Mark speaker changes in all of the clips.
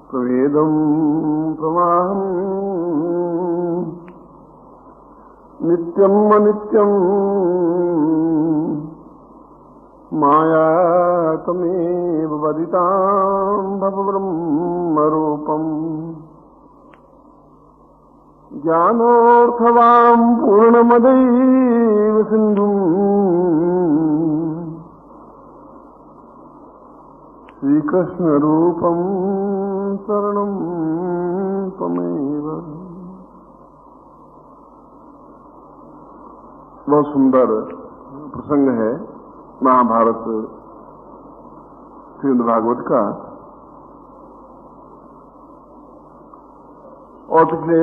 Speaker 1: प्रवेदं प्रमाहं नित्यं अनित्यं माया तमेव वदितां भवब्रह्मरूपम् ज्ञानोऽर्थवां पूर्णमदैव सिन्धुम् श्रीकृष्णरूपं शरणं त्वमेव। बहुत सुंदर प्रसंग है महाभारत श्रीमद् भागवत का। और पिछले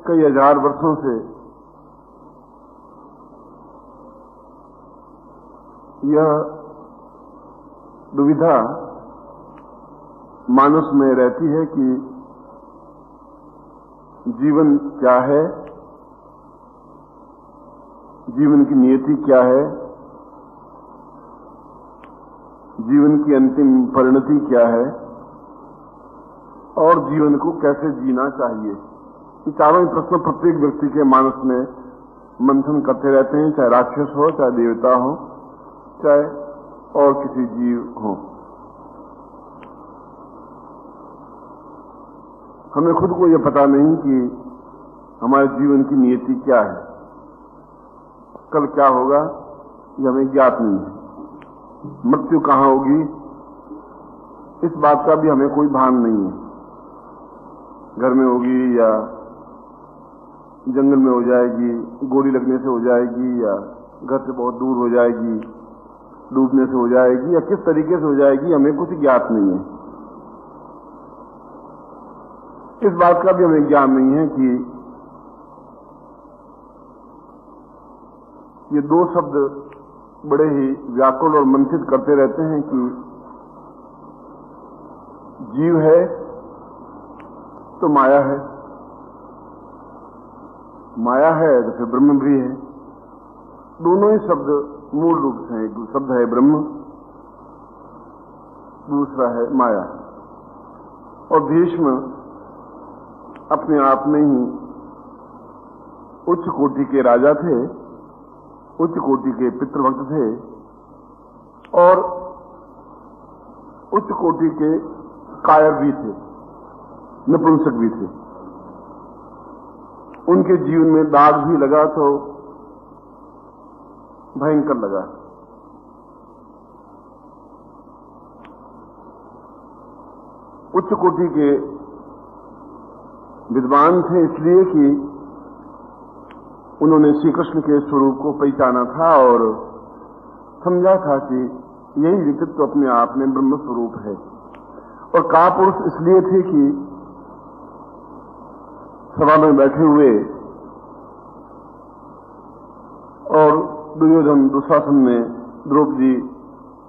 Speaker 1: कई हजार वर्षों से यह दुविधा मानस में रहती है कि जीवन क्या है, जीवन की नियति क्या है, जीवन की अंतिम परिणति क्या है और जीवन को कैसे जीना चाहिए। ये चारों ही प्रश्न प्रत्येक व्यक्ति के मानस में मंथन करते रहते हैं, चाहे राक्षस हो, चाहे देवता हो, चाहे और किसी जीव हो। हमें खुद को यह पता नहीं कि हमारे जीवन की नियति क्या है, कल क्या होगा यह हमें ज्ञात नहीं है। मृत्यु कहाँ होगी इस बात का भी हमें कोई भान नहीं है। घर में होगी या जंगल में हो जाएगी, गोली लगने से हो जाएगी, या घर से बहुत दूर हो जाएगी, डूबने से हो जाएगी, या किस तरीके से हो जाएगी हमें कुछ ज्ञात नहीं है। इस बात का भी हमें ज्ञान नहीं है कि ये दो शब्द बड़े ही व्याकुल और मंथित करते रहते हैं कि जीव है तो माया है, माया है तो फिर ब्रह्म भी है। दोनों ही शब्द मूल रूप से हैं। एक शब्द है ब्रह्म, दूसरा है माया। और भीष्म अपने आप में ही उच्च कोटि के राजा थे, उच्च कोटि के पितृभक्त थे और उच्च कोटि के कायर भी थे, नपुंसक भी थे। उनके जीवन में दाग भी लगा तो भयंकर लगा। उच्च कोटि के विद्वान थे इसलिए कि उन्होंने श्री कृष्ण के स्वरूप को पहचाना था और समझा था कि यही व्यक्तित्व अपने आप में ब्रह्म स्वरूप है। और कापुरुष इसलिए थे कि सभा में बैठे हुए और दुर्योधन दुशासन ने द्रौपदी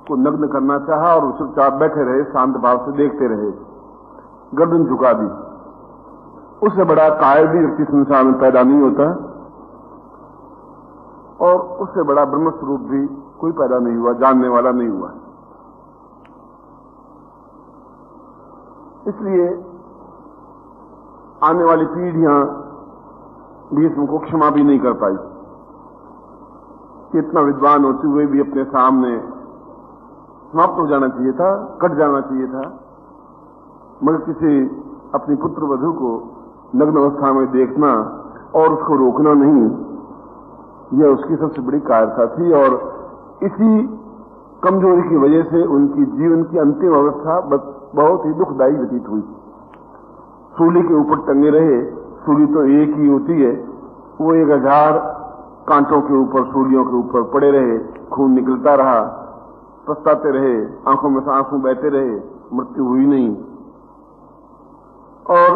Speaker 1: को नग्न करना चाहा और चुपचाप बैठे रहे, शांत भाव से देखते रहे, गर्दन झुका दी। उससे बड़ा कायर भी व्यक्ति संसार में पैदा नहीं होता और उससे बड़ा ब्रह्म स्वरूप भी कोई पैदा नहीं हुआ, जानने वाला नहीं हुआ। इसलिए आने वाली पीढ़ियां भीष्म को क्षमा भी नहीं कर पाई कि इतना विद्वान होते हुए भी अपने सामने समाप्त हो जाना चाहिए था, कट जाना चाहिए था, मगर किसी अपनी पुत्र वधू को नग्न अवस्था में देखना और उसको रोकना नहीं, यह उसकी सबसे बड़ी कायरता थी। और इसी कमजोरी की वजह से उनकी जीवन की अंतिम अवस्था बहुत ही दुखदायी व्यतीत हुई। सूली के ऊपर टंगे रहे, सूली तो एक ही होती है, वो 1000 कांटों के ऊपर, सूलियों के ऊपर पड़े रहे, खून निकलता रहा, पछताते रहे, आंखों में से आंसू बहते रहे, मृत्यु हुई नहीं। और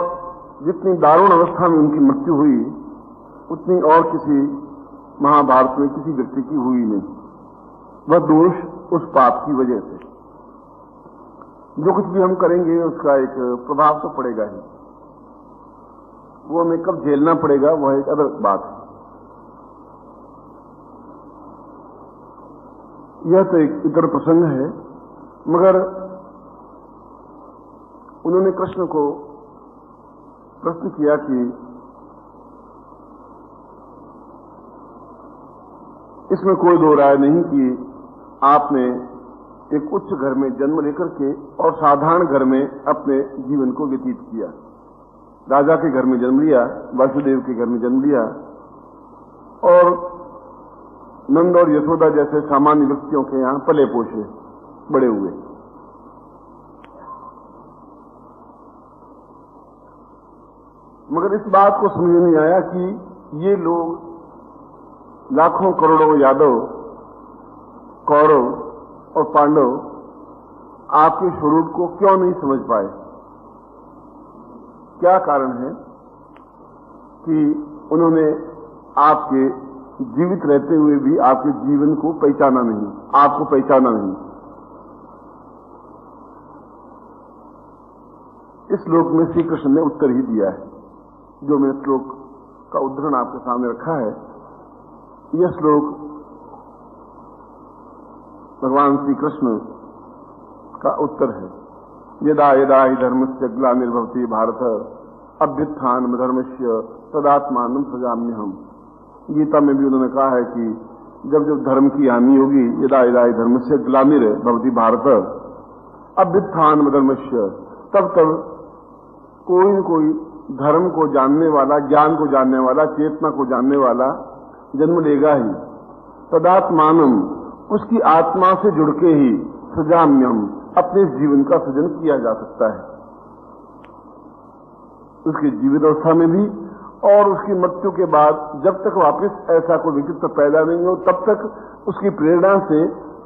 Speaker 1: जितनी दारुण अवस्था में उनकी मृत्यु हुई उतनी और किसी महाभारत में किसी व्यक्ति की हुई नहीं। वह दोष उस पाप की वजह से। जो कुछ भी हम करेंगे उसका एक प्रभाव तो पड़ेगा ही, वो हमें कब झेलना पड़ेगा वह एक अलग बात है। यह तो एक इतर प्रसंग है, मगर उन्होंने कृष्ण को प्रश्न किया कि इसमें कोई दो राय नहीं कि आपने एक उच्च घर में जन्म लेकर के और साधारण घर में अपने जीवन को व्यतीत किया। राजा के घर में जन्म लिया, वासुदेव के घर में जन्म लिया और नंद और यशोदा जैसे सामान्य व्यक्तियों के यहां पले पोषे बड़े हुए। मगर इस बात को समझ नहीं आया कि ये लोग लाखों करोड़ों यादव, कौरव और पांडव आपके स्वरूप को क्यों नहीं समझ पाए। क्या कारण है कि उन्होंने आपके जीवित रहते हुए भी आपके जीवन को पहचाना नहीं, आपको पहचाना नहीं। इस श्लोक में श्री कृष्ण ने उत्तर ही दिया है। जो मैंने श्लोक का उद्धरण आपके सामने रखा है, यह श्लोक भगवान श्री कृष्ण का उत्तर है। यदा यदा हि धर्मस्य ग्लानिर्भवति भारत अभ्युत्थानं धर्मस्य तदात्मानं सृजाम्यहम्। गीता में भी उन्होंने कहा है कि जब जब धर्म की हानि होगी, यदा यदा हि धर्मस्य ग्लानिर्भवति भारत अभ्युत्थानं धर्मस्य, तब तब कोई न कोई धर्म को जानने वाला, ज्ञान को जानने वाला, चेतना को जानने वाला जन्म लेगा ही। तदात्मानम, उसकी आत्मा से जुड़ के ही सृजाम्यम, अपने जीवन का सृजन किया जा सकता है। उसकी जीवितावस्था में भी और उसकी मृत्यु के बाद, जब तक वापस ऐसा कोई व्यक्तित्व पैदा नहीं हो, तब तक उसकी प्रेरणा से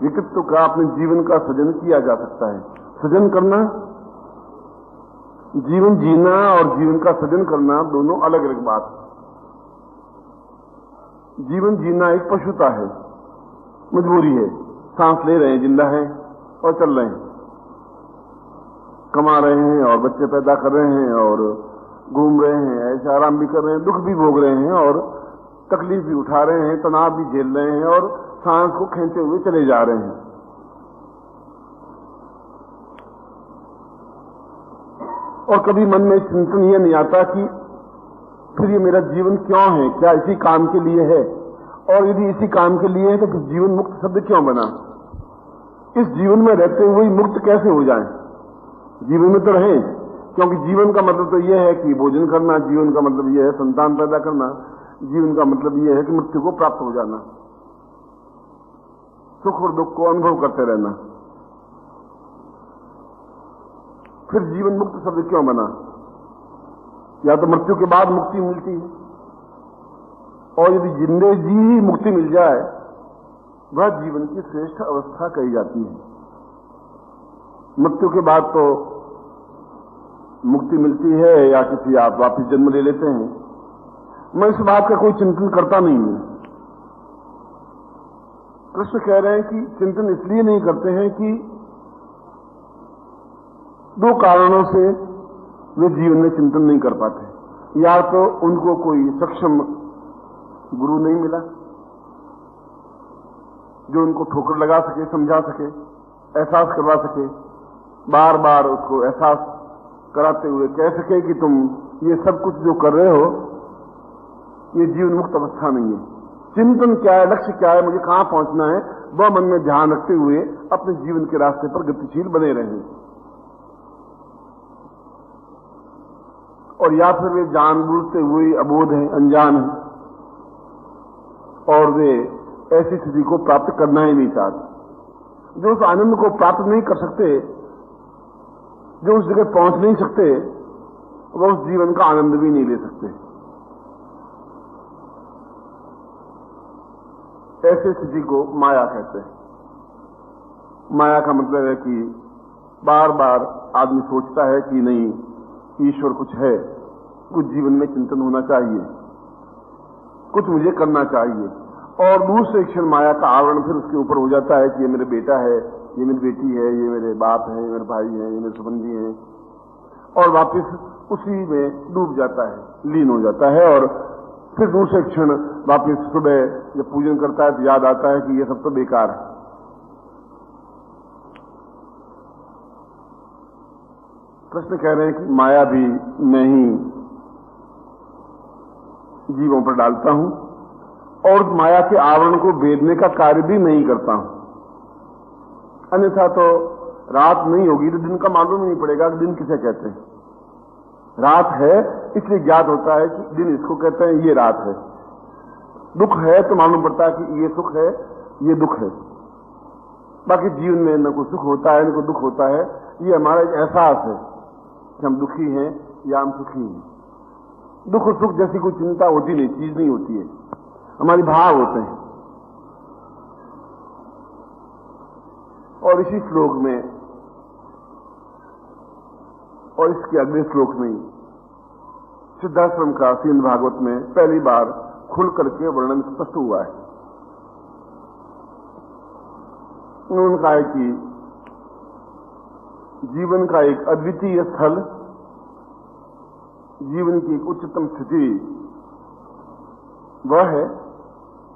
Speaker 1: व्यक्तित्व का, अपने जीवन का सृजन किया जा सकता है। सृजन करना, जीवन जीना और जीवन का सृजन करना दोनों अलग अलग बात है। जीवन जीना एक पशुता है, मजबूरी है। सांस ले रहे हैं, जिंदा है और चल रहे हैं, कमा रहे हैं और बच्चे पैदा कर रहे हैं और घूम रहे हैं, ऐसे आराम भी कर रहे हैं, दुख भी भोग रहे हैं और तकलीफ भी उठा रहे हैं, तनाव भी झेल रहे हैं और सांस को खींचते हुए चले जा रहे हैं। और कभी मन में चिंतन यह नहीं आता कि फिर ये मेरा जीवन क्यों है, क्या इसी काम के लिए है, और यदि इसी काम के लिए है तो फिर जीवन मुक्त शब्द क्यों बना। इस जीवन में रहते हुए मुक्त कैसे हो जाएं। जीवन में तो रहे, क्योंकि जीवन का मतलब तो यह है कि भोजन करना, जीवन का मतलब यह है संतान पैदा करना, जीवन का मतलब यह है कि मृत्यु को प्राप्त हो जाना, सुख और दुख को अनुभव करते रहना। फिर जीवन मुक्त शब्द क्यों बना। या तो मृत्यु के बाद मुक्ति मिलती है, और यदि जिंदे जी ही मुक्ति मिल जाए, वह जीवन की श्रेष्ठ अवस्था कही जाती है। मृत्यु के बाद तो मुक्ति मिलती है या किसी आप वापिस जन्म ले लेते हैं, मैं इस बात का कोई चिंतन करता नहीं हूं। कृष्ण कह रहे हैं कि चिंतन इसलिए नहीं करते हैं कि दो कारणों से वे जीवन में चिंतन नहीं कर पाते। या तो उनको कोई सक्षम गुरु नहीं मिला जो उनको ठोकर लगा सके, समझा सके, एहसास करवा सके, बार बार उसको एहसास कराते हुए कह सके कि तुम ये सब कुछ जो कर रहे हो ये जीवन मुक्त अवस्था नहीं है। चिंतन क्या है, लक्ष्य क्या है, मुझे कहां पहुंचना है, वह मन में ध्यान रखते हुए अपने जीवन के रास्ते पर गतिशील बने रहे। और या फिर वे जानबूझते हुए अबोध हैं, अनजान हैं, और वे ऐसी स्थिति को प्राप्त करना ही नहीं चाहते। जो उस आनंद को प्राप्त नहीं कर सकते, जो उस जगह पहुंच नहीं सकते, वह उस जीवन का आनंद भी नहीं ले सकते। ऐसी स्थिति को माया कहते हैं। माया का मतलब है कि बार बार आदमी सोचता है कि नहीं, ईश्वर कुछ है, कुछ जीवन में चिंतन होना चाहिए, कुछ मुझे करना चाहिए, और दूसरे क्षण माया का आवरण फिर उसके ऊपर हो जाता है कि ये मेरे बेटा है, ये मेरी बेटी है, ये मेरे बाप है, ये मेरे भाई है, ये मेरे संबंधी हैं, और वापस उसी में डूब जाता है, लीन हो जाता है। और फिर दूसरे क्षण वापस सुबह जब पूजन करता है तो याद आता है कि ये सब तो बेकार है। कृष्ण कह रहे हैं कि माया भी मैं ही जीवों पर डालता हूं और माया के आवरण को भेदने का कार्य भी मैं ही करता हूं। अन्यथा तो रात नहीं होगी तो दिन का मालूम नहीं पड़ेगा कि दिन किसे कहते हैं। रात है इसलिए ज्ञात होता है कि दिन इसको कहते हैं, ये रात है। दुख है तो मालूम पड़ता है कि ये सुख है, ये दुख है। बाकी जीवन में न कोई सुख होता है न कोई दुख होता है, ये हमारा एक एहसास है कि हम दुखी हैं या हम सुखी हैं। दुख और सुख जैसी कोई चिंता होती नहीं, चीज नहीं होती है, हमारी भाव होते हैं। और इसी श्लोक में और इसके अगले श्लोक में सिद्धाश्रम का श्रीमद् भागवत में पहली बार खुल करके वर्णन स्पष्ट हुआ है। उन्होंने कहा है कि जीवन का एक अद्वितीय स्थल, जीवन की एक उच्चतम स्थिति वह है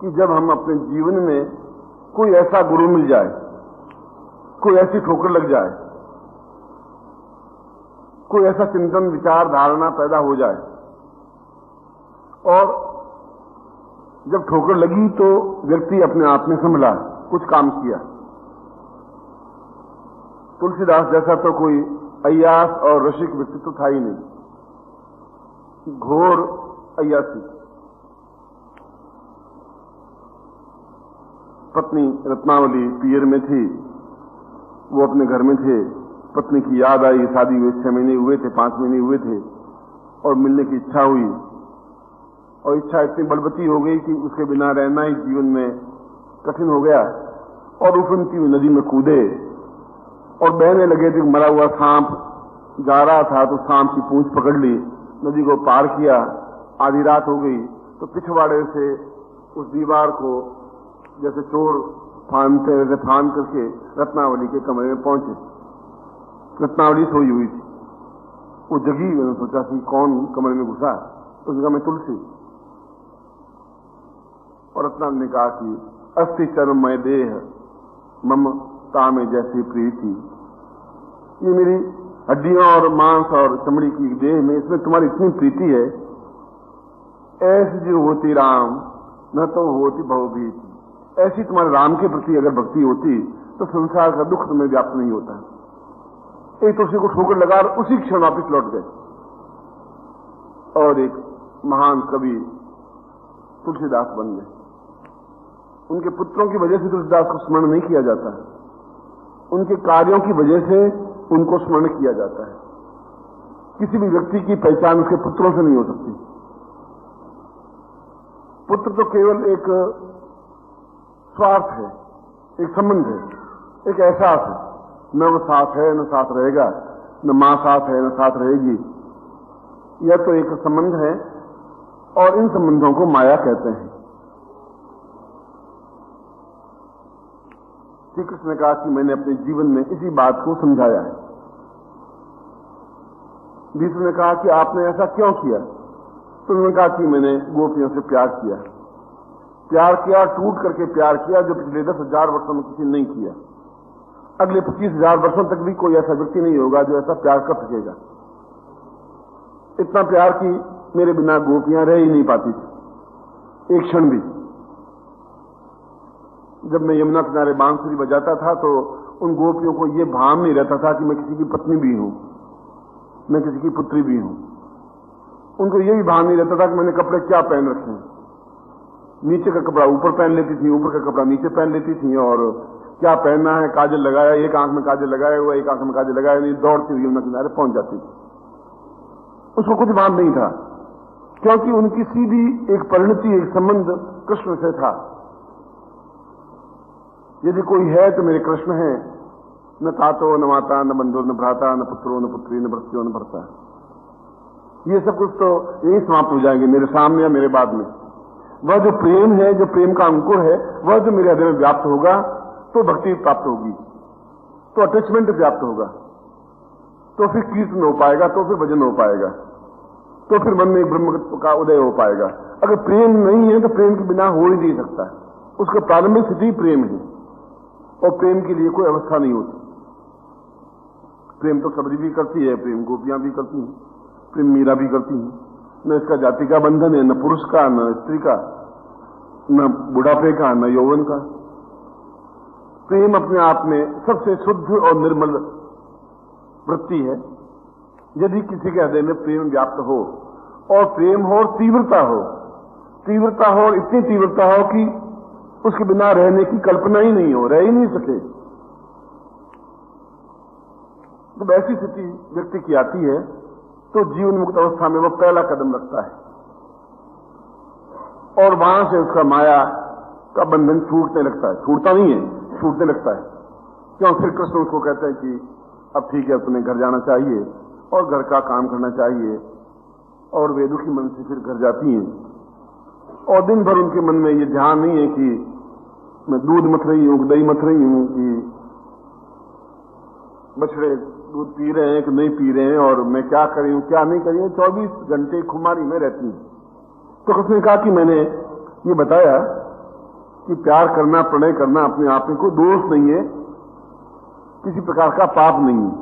Speaker 1: कि जब हम अपने जीवन में कोई ऐसा गुरु मिल जाए, कोई ऐसी ठोकर लग जाए, कोई ऐसा चिंतन विचार धारणा पैदा हो जाए, और जब ठोकर लगी तो व्यक्ति अपने आप में संभला, कुछ काम किया। तुलसीदास जैसा तो कोई अय्यास और रसिक व्यक्तित्व था ही नहीं, घोर अय्यासी। पत्नी रत्नावली पियर में थी, वो अपने घर में थे, पत्नी की याद आई, शादी हुए 6 महीने हुए थे, 5 महीने हुए थे, और मिलने की इच्छा हुई, और इच्छा इतनी बलवती हो गई कि उसके बिना रहना ही जीवन में कठिन हो गया, और उफनती हुई नदी में कूदे और बहने लगे थे। मरा हुआ सांप जा रहा था तो सांप की पूंछ पकड़ ली, नदी को पार किया, आधी रात हो गई तो पिछवाड़े से उस दीवार को जैसे चोर फांदते वैसे फांद करके रत्नावली के कमरे में पहुंचे। रत्नावली सोई हुई थी, वो जगी। मैंने सोचा कि कौन कमरे में घुसा, तो उसने कहा मैं तुलसी। और रत्नावली ने कहा कि अस्थि चर्ममय देह मम तामे जैसी प्रीति, ये मेरी हड्डियों और मांस और चमड़ी की देह में, इसमें तुम्हारी इतनी प्रीति है, ऐसी जो होती राम न तो होती भवभीति। ऐसी तुम्हारे राम के प्रति अगर भक्ति होती तो संसार का दुख तुम्हें व्याप्त नहीं होता। एक तो उसी को ठोकर लगा और उसी क्षण वापिस लौट गए। और एक महान कवि तुलसीदास बन गए। उनके पुत्रों की वजह से तुलसीदास को स्मरण नहीं किया जाता, उनके कार्यों की वजह से उनको स्मरण किया जाता है। किसी भी व्यक्ति की पहचान उसके पुत्रों से नहीं हो सकती। पुत्र तो केवल एक स्वार्थ है, एक संबंध है, एक एहसास है। न वो साथ है न साथ रहेगा, न मां साथ है न साथ रहेगी। यह तो एक संबंध है, और इन संबंधों को माया कहते हैं। श्री कृष्ण ने कहा कि मैंने अपने जीवन में इसी बात को समझाया है। भीष्म ने कहा कि आपने ऐसा क्यों किया? तो उन्होंने कहा कि मैंने गोपियों से प्यार किया, टूट करके प्यार किया, जो पिछले 10,000 वर्षों में किसी ने नहीं किया। अगले 25,000 वर्षों तक भी कोई ऐसा व्यक्ति नहीं होगा जो ऐसा प्यार कर सकेगा। इतना प्यार कि मेरे बिना गोपियां रह ही नहीं पाती थी एक क्षण भी। जब मैं यमुना किनारे बांसुरी बजाता था तो उन गोपियों को यह भान नहीं रहता था कि मैं किसी की पत्नी भी हूं, मैं किसी की पुत्री भी हूं। उनको यह भी भान नहीं रहता था कि मैंने कपड़े क्या पहन रखे हैं। नीचे का कपड़ा ऊपर पहन लेती थी, ऊपर का कपड़ा नीचे पहन लेती थी, और क्या पहनना है, काजल लगाया, एक आंख में काजल लगाया हुआ, एक आंख में काजल लगाया नहीं, दौड़ती हुई यमुना किनारे पहुंच जाती थी। उसको कुछ भान नहीं था, क्योंकि उनकी सीधी एक परिणति, एक संबंध कृष्ण से था। यदि कोई है तो मेरे कृष्ण है, न तातो न माता न बंधु न भ्राता न पुत्रो न पुत्री न भ्रत्यो न भर्ता। ये सब कुछ तो यही समाप्त हो जाएंगे मेरे सामने या मेरे बाद में। वह जो प्रेम है, जो प्रेम का अंकुर है, वह जो मेरे हृदय में व्याप्त होगा तो भक्ति प्राप्त होगी, तो अटैचमेंट व्याप्त होगा, तो फिर कीर्तन हो पाएगा, तो फिर भजन हो पाएगा, तो फिर मन में ब्रह्म का उदय हो पाएगा। अगर प्रेम नहीं है तो प्रेम के बिना हो ही नहीं सकता। उसका प्रारंभिक स्थिति प्रेम है, और प्रेम के लिए कोई अवस्था नहीं होती। प्रेम तो सबरी भी करती है, प्रेम गोपियां भी करती हैं, प्रेम मीरा भी करती हैं। न इसका जाति का बंधन है, न पुरुष का, न स्त्री का, न बुढ़ापे का, न यौवन का। प्रेम अपने आप में सबसे शुद्ध और निर्मल वृत्ति है। यदि किसी के हृदय में प्रेम व्याप्त हो, और प्रेम हो और तीव्रता हो, तीव्रता हो और इतनी तीव्रता हो कि उसके बिना रहने की कल्पना ही नहीं हो, रह ही नहीं सके, तो ऐसी स्थिति व्यक्ति की आती है तो जीवन मुक्त अवस्था में वो पहला कदम रखता है, और वहां से उसका माया का बंधन छूटने लगता है। छूटता नहीं है, छूटने लगता है। क्यों? फिर कृष्ण उसको कहते हैं कि अब ठीक है, तुम्हें घर जाना चाहिए और घर का काम करना चाहिए, और वे दुखी मन से फिर घर जाती हैं। और दिन भर उनके मन में ये ध्यान नहीं है कि मैं दूध मथ रही हूं, दही मथ रही हूं, कि बछड़े दूध पी रहे हैं कि नहीं पी रहे हैं, और मैं क्या करी हूं क्या नहीं करी हूं। 24 घंटे खुमारी में रहती हूं। तो उसने कहा कि मैंने ये बताया कि प्यार करना, प्रणय करना अपने आप में कोई दोष नहीं है, किसी प्रकार का पाप नहीं है।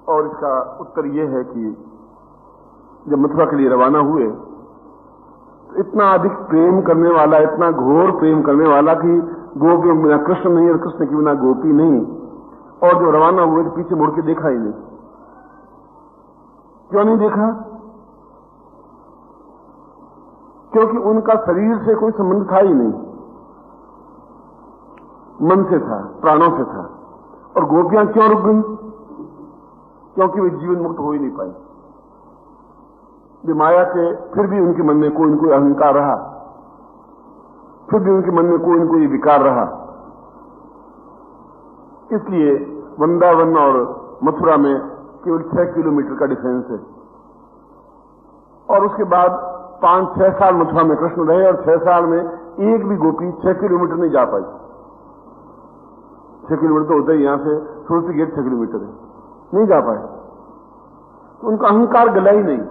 Speaker 1: और इसका उत्तर यह है कि जब मथुरा के लिए रवाना हुए तो इतना अधिक प्रेम करने वाला, इतना घोर प्रेम करने वाला कि गोपियों के बिना कृष्ण नहीं और कृष्ण के बिना गोपी नहीं। और जो रवाना हुए तो पीछे मुड़ के देखा ही नहीं। क्यों नहीं देखा? क्योंकि उनका शरीर से कोई संबंध था ही नहीं, मन से था, प्राणों से था। और गोपियां क्यों रुक गई? क्योंकि वे जीवन मुक्त हो ही नहीं पाई। वे माया के, फिर भी उनके मन में कोई न कोई अहंकार रहा, फिर भी उनके मन में कोई न कोई विकार रहा। इसलिए वृंदावन और मथुरा में केवल 6 किलोमीटर का डिफरेंस है। और उसके बाद 5-6 साल मथुरा में कृष्ण रहे, और 6 साल में एक भी गोपी 6 किलोमीटर नहीं जा पाई। 6 किलोमीटर तो होता है, यहां से तुलसी गेट 6 किलोमीटर है, नहीं जा पाए। तो उनका अहंकार गला ही नहीं।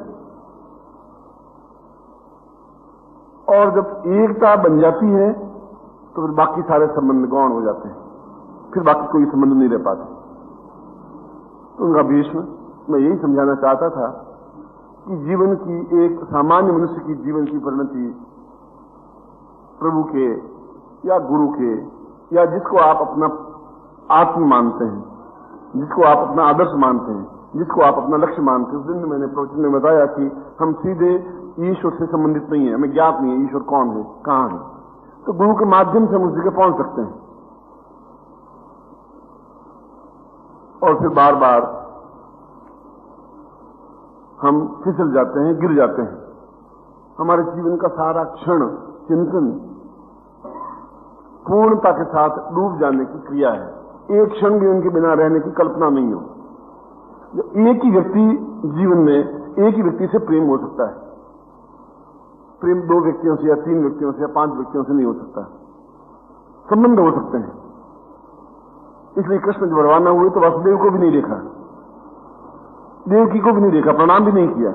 Speaker 1: और जब एकता बन जाती है तो फिर बाकी सारे संबंध गौण हो जाते हैं, फिर बाकी कोई संबंध नहीं रह पाते। तो उनका भीष्म मैं यही समझाना चाहता था कि जीवन की, एक सामान्य मनुष्य की जीवन की परिणति प्रभु के या गुरु के, या जिसको आप अपना आत्म मानते हैं, जिसको आप अपना आदर्श मानते हैं, जिसको आप अपना लक्ष्य मानते हैं। उस दिन मैंने प्रवचन में बताया कि हम सीधे ईश्वर से संबंधित नहीं है, हमें ज्ञात नहीं है ईश्वर कौन है, कहां है। तो गुरु के माध्यम से हम उस जगह पहुंच सकते हैं। और फिर बार बार हम फिसल जाते हैं, गिर जाते हैं। हमारे जीवन का सारा क्षण चिंतन पूर्णता के साथ डूब जाने की क्रिया है। एक क्षण भी उनके बिना रहने की कल्पना नहीं हो। एक ही व्यक्ति जीवन में, एक ही व्यक्ति से प्रेम हो सकता है। प्रेम 2 व्यक्तियों से या 3 व्यक्तियों से या 5 व्यक्तियों से नहीं हो सकता। संबंध हो सकते हैं। इसलिए कृष्ण जब रवाना हुए तो वासुदेव को भी नहीं देखा, देवकी को भी नहीं देखा, प्रणाम भी नहीं किया।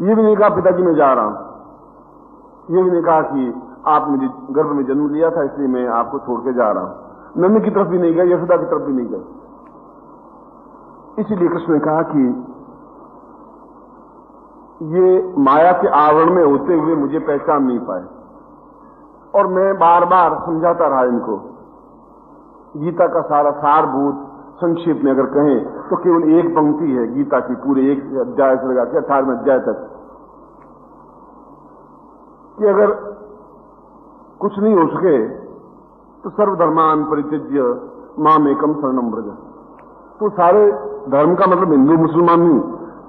Speaker 1: ये भी नहीं कहा पिताजी मैं जा रहा हूं। ये भी नहीं कहा कि आप मुझे गर्भ में जन्म लिया था इसलिए मैं आपको छोड़ के जा रहा हूं। नंद की तरफ भी नहीं गए, यशोदा की तरफ भी नहीं गए। इसीलिए कृष्ण ने कहा कि ये माया के आवरण में होते हुए मुझे पहचान नहीं पाए। और मैं बार बार समझाता रहा इनको। गीता का सारा सारभूत संक्षेप में अगर कहें तो केवल एक पंक्ति है गीता की, पूरे एक अध्याय से लगा के 18वें अध्याय तक, कि अगर कुछ नहीं हो सके तो सर्वधर्मान परित्यज्य माम एकम शरणम व्रज। तो सारे धर्म का मतलब हिंदू मुसलमान नहीं,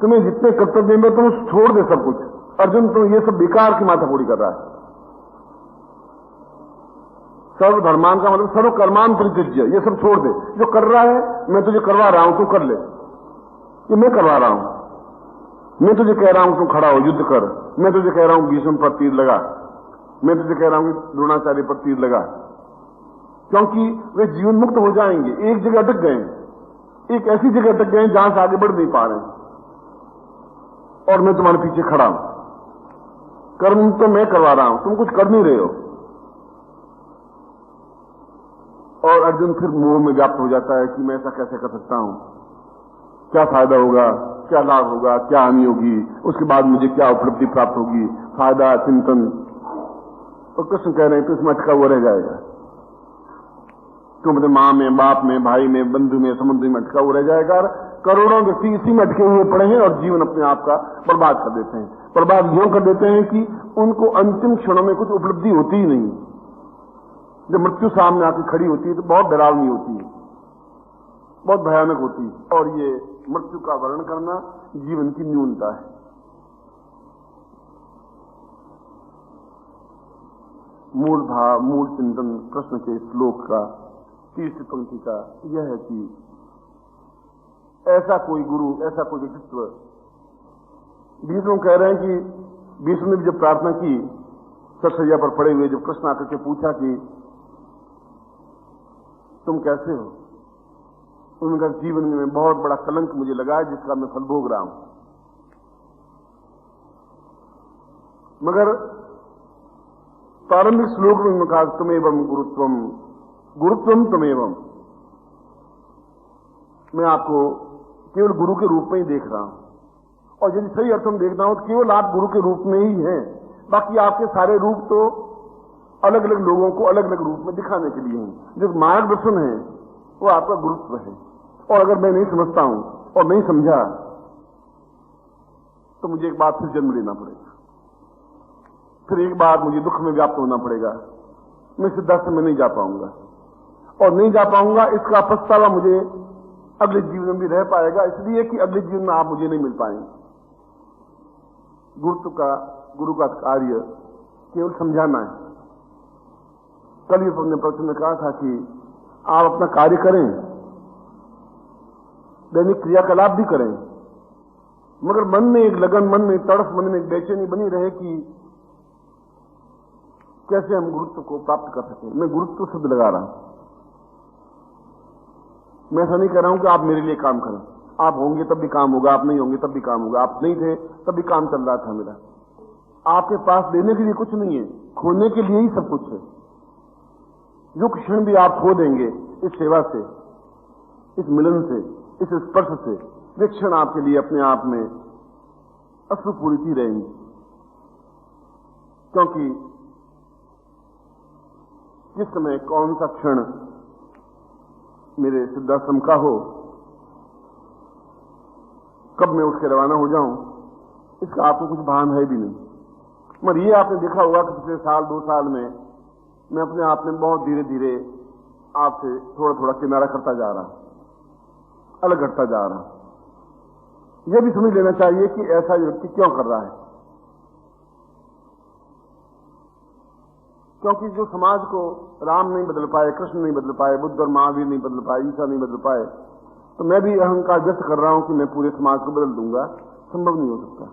Speaker 1: तुम्हें जितने कर्तव्य में तुम छोड़ दे सब कुछ। अर्जुन तो ये सब बेकार की माथाफोड़ी कर रहा है। सर्वधर्मान का मतलब सर्व कर्मान परित्यज्य, ये सब छोड़ दे। जो कर रहा है मैं तुझे करवा रहा हूं, तू कर ले। ये मैं करवा रहा हूं। मैं तुझे कह रहा हूं तू खड़ा हो, युद्ध कर। मैं तुझे कह रहा हूं भीष्म पर तीर लगा। मैं तुझे कह रहा हूं कि द्रोणाचार्य पर तीर लगा। क्योंकि वे जीवन मुक्त हो जाएंगे। एक जगह अटक गए, एक ऐसी जगह अटक गए जहां से आगे बढ़ नहीं पा रहे, और मैं तुम्हारे पीछे खड़ा हूं। कर्म तो मैं करवा रहा हूं, तुम कुछ कर नहीं रहे हो। और अर्जुन फिर मोह में व्याप्त हो जाता है कि मैं ऐसा कैसे कर सकता हूं, क्या फायदा होगा, क्या लाभ होगा, क्या हानि होगी, उसके बाद मुझे क्या उपलब्धि प्राप्त होगी, फायदा चिंतन। तो कृष्ण कह रहे हैं तो इसमें अटका हुआ रह जाएगा, तुम अपने मां में, बाप में, भाई में, बंधु में, समुद्र में अटका हुआ रह जाएगा। करोड़ों व्यक्ति इसी में अटके हुए पड़े हैं और जीवन अपने आप का बर्बाद कर देते हैं। बर्बाद यूं कर देते हैं कि उनको अंतिम क्षणों में कुछ उपलब्धि होती ही नहीं। जब मृत्यु सामने आकर खड़ी होती है तो बहुत डरावनी होती है, बहुत भयानक होती है। और ये मृत्यु का वर्णन करना जीवन की न्यूनता है। मूल भाव, मूल चिंतन कृष्ण के श्लोक का, तीसरी पंक्ति का यह है कि ऐसा कोई गुरु, ऐसा कोई व्यक्तित्व। भीष्म कह रहे हैं कि भीष्म ने भी जब प्रार्थना की, सतसैया पर पड़े हुए, जब कृष्ण आकर के पूछा कि तुम कैसे हो, उनका जीवन में बहुत बड़ा कलंक मुझे लगा है जिसका मैं फल भोग रहा हूं। मगर प्रारंभिक श्लोक में उन्होंने कहा तुमेवं गुरुत्वम, गुरुत्वम तुमेवं, मैं आपको केवल गुरु के रूप में ही देख रहा हूं। और यदि सही अर्थ में देखना हो तो केवल आप गुरु के रूप में ही हैं, बाकी आपके सारे रूप तो अलग अलग लोगों को अलग अलग रूप में दिखाने के लिए हैं। जो मार्गदर्शन है वो आपका गुरुत्व है। और अगर मैं नहीं समझता हूं और नहीं समझा तो मुझे एक बात फिर जन्म लेना पड़ेगा, फिर एक बार मुझे दुख में व्याप्त होना पड़ेगा, मैं सिद्धार्थ में नहीं जा पाऊंगा। और नहीं जा पाऊंगा इसका पछतावा मुझे अगले जीवन में भी रह पाएगा, इसलिए कि अगले जीवन में आप मुझे नहीं मिल पाएंगे। गुरु का कार्य केवल समझाना है। कल भी अपने प्रवचन में कहा था कि आप अपना कार्य करें, दैनिक क्रियाकलाप भी करें, मगर मन में एक लगन, मन में तड़फ, मन में एक बेचैनी बनी रहे कि कैसे हम गुरुत्व को प्राप्त कर सकें। मैं गुरुत्व शब्द लगा रहा हूं, मैं ऐसा नहीं कह रहा हूं कि आप मेरे लिए काम करें। आप होंगे तब भी काम होगा, आप नहीं होंगे तब भी काम होगा, आप नहीं थे तब भी काम चल रहा था मेरा। आपके पास देने के लिए कुछ नहीं है, खोने के लिए ही सब कुछ है। जो क्षण भी आप खो देंगे इस सेवा से, इस मिलन से, इस स्पर्श से, वे क्षण आपके लिए अपने आप में अश्रुपूरित ही रहेंगे। क्योंकि किस समय कौन सा क्षण मेरे सिद्धाश्रम का हो, कब मैं उठ के रवाना हो जाऊं, इसका आपको कुछ भान है भी नहीं। मगर ये आपने देखा होगा कि पिछले साल 2 साल में मैं अपने आप में बहुत धीरे धीरे आपसे थोड़ा थोड़ा किनारा करता जा रहा, अलग हटता जा रहा। यह भी समझ लेना चाहिए कि ऐसा व्यक्ति क्यों कर रहा है। क्योंकि जो समाज को राम नहीं बदल पाए, कृष्ण नहीं बदल पाए, बुद्ध और महावीर नहीं बदल पाए, ईसा नहीं बदल पाए, तो मैं भी अहंकार व्यक्त कर रहा हूं कि मैं पूरे समाज को बदल दूंगा। संभव नहीं हो सकता।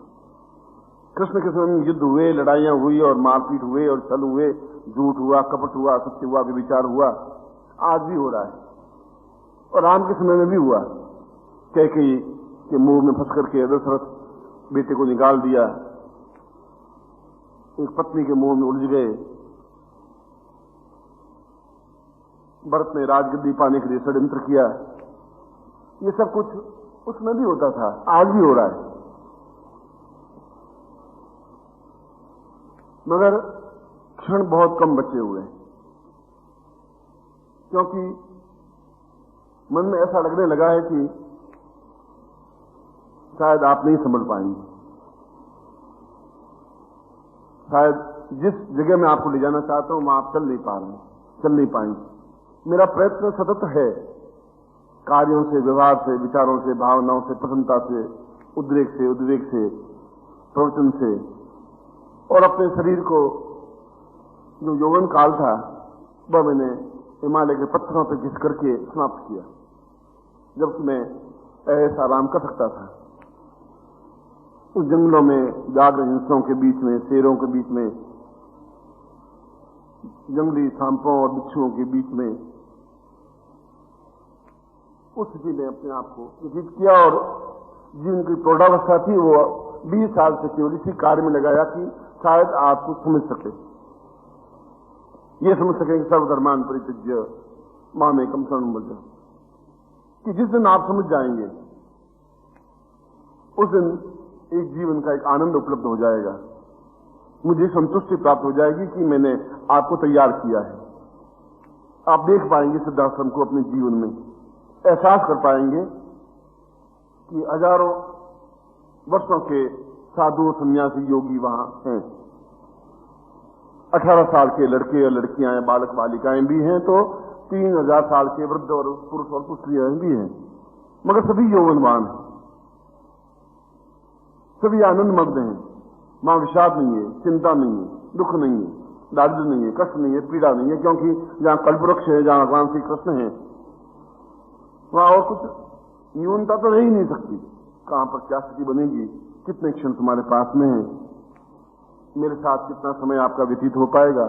Speaker 1: कृष्ण के समय में युद्ध हुए, लड़ाइयां हुई और मारपीट हुए और छल हुए, झूठ हुआ, कपट हुआ, सत्य हुआ, व्यभिचार हुआ, आज भी हो रहा है। और राम के समय में भी हुआ। कैकेयी के मुंह में फंस करके दशरथ बेटे को निकाल दिया, एक पत्नी के मुंह में उलझ गए। भरत ने राजगद्दी पाने के लिए षड्यंत्र किया। ये सब कुछ उसमें भी होता था, आज भी हो रहा है। मगर क्षण बहुत कम बचे हुए हैं, क्योंकि मन में ऐसा लगने लगा है कि शायद आप नहीं संभल पाएंगे, शायद जिस जगह मैं आपको ले जाना चाहता हूं वहां आप चल नहीं पा रहे हैं, चल नहीं पाएंगे। मेरा प्रयत्न सतत है, कार्यों से, व्यवहार से, विचारों से, भावनाओं से, प्रसन्नता से, उद्रेक से, उद्वेग से, प्रवचन से, और अपने शरीर को जो यौवन काल था वह मैंने हिमालय के पत्थरों पर घिस करके समाप्त किया, जबकि मैं ऐसा आराम कर सकता था। उस जंगलों में व्याघ्र हिंसों के बीच में, शेरों के बीच में, जंगली सांपों और बिच्छुओं के बीच में, उस स्थिति में अपने आप को व्यतीत किया। और जिनकी प्रौढ़ावस्था थी वो 20 साल से केवल इसी कार्य में लगाया कि शायद आप कुछ समझ सके, ये समझ सके कि सर्वधर्मान परित्यज्य मामेकम शरणं व्रज, कि जिस दिन आप समझ जाएंगे उस दिन एक जीवन का एक आनंद उपलब्ध हो जाएगा, मुझे संतुष्टि प्राप्त हो जाएगी कि मैंने आपको तैयार किया है। आप देख पाएंगे सिद्धाश्रम को अपने जीवन में, एहसास कर पाएंगे कि हजारों वर्षों के साधु सन्यासी योगी वहां हैं। 18 साल के लड़के और लड़कियां, बालक बालिकाएं भी हैं, तो 3000 साल के वृद्ध और पुरुष और पुत्रियां भी हैं, मगर सभी यौवनवान हैं, सभी आनंदमग्न हैं। वहां विषाद नहीं है, चिंता नहीं है, दुख नहीं है, दारिद्र्य नहीं है, कष्ट नहीं है, पीड़ा नहीं है, क्योंकि जहां कल्पवृक्ष है, जहां भगवान श्री कृष्ण है, वहां और कुछ न्यूनता तो रह ही नहीं सकती। कहां पर क्या स्थिति बनेगी, कितने क्षण तुम्हारे पास में है, मेरे साथ कितना समय आपका व्यतीत हो पाएगा,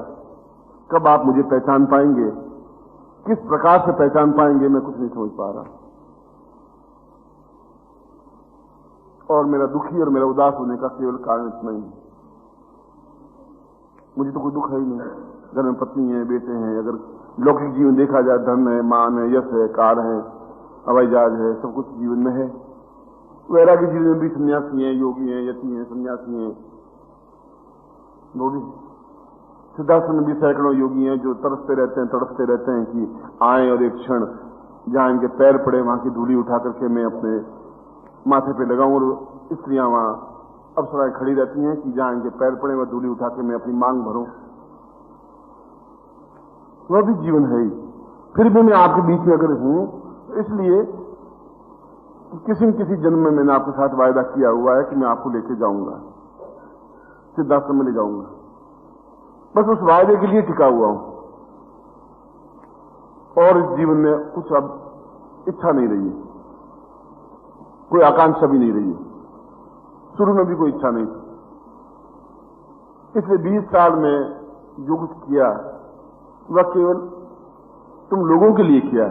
Speaker 1: कब आप मुझे पहचान पाएंगे, किस प्रकार से पहचान पाएंगे, मैं कुछ नहीं समझ पा रहा। और मेरा दुखी और मेरा उदास होने का केवल कारण इतना ही है, मुझे तो कोई दुख है ही नहीं। घर में पत्नी है, बेटे हैं, अगर लौकिक जीवन देखा जाए, धन है, मान है, यश है, कार है, हवाई जहाज है, सब कुछ जीवन में है। वैराग्य जीवन में भी सन्यासी हैं, योगी हैं, यति हैं, सन्यासी हैं, सिद्धाश्रम में भी सैकड़ों योगी हैं जो तरसते रहते हैं, तड़पते रहते हैं कि आए और एक क्षण जहां इनके पैर पड़े वहां की धूली उठा करके मैं अपने माथे पे लगाऊं। और स्त्रियां वहां अप्सराएं खड़ी रहती हैं कि जहां इनके पैर पड़े वह धूली उठा के मैं अपनी मांग भरूं। वह भी जीवन है ही। फिर भी मैं आपके बीच में अगर हूं तो इसलिए किसी न किसी जन्म में मैंने आपके साथ वायदा किया हुआ है कि मैं आपको लेके जाऊंगा, सिद्धाश्रम में ले जाऊंगा। बस उस वायदे के लिए टिका हुआ हूं और इस जीवन में कुछ अब इच्छा नहीं रही है, कोई आकांक्षा भी नहीं रही है। शुरू में भी कोई इच्छा नहीं थी। इसलिए 20 साल में जो कुछ किया वह केवल तुम लोगों के लिए किया।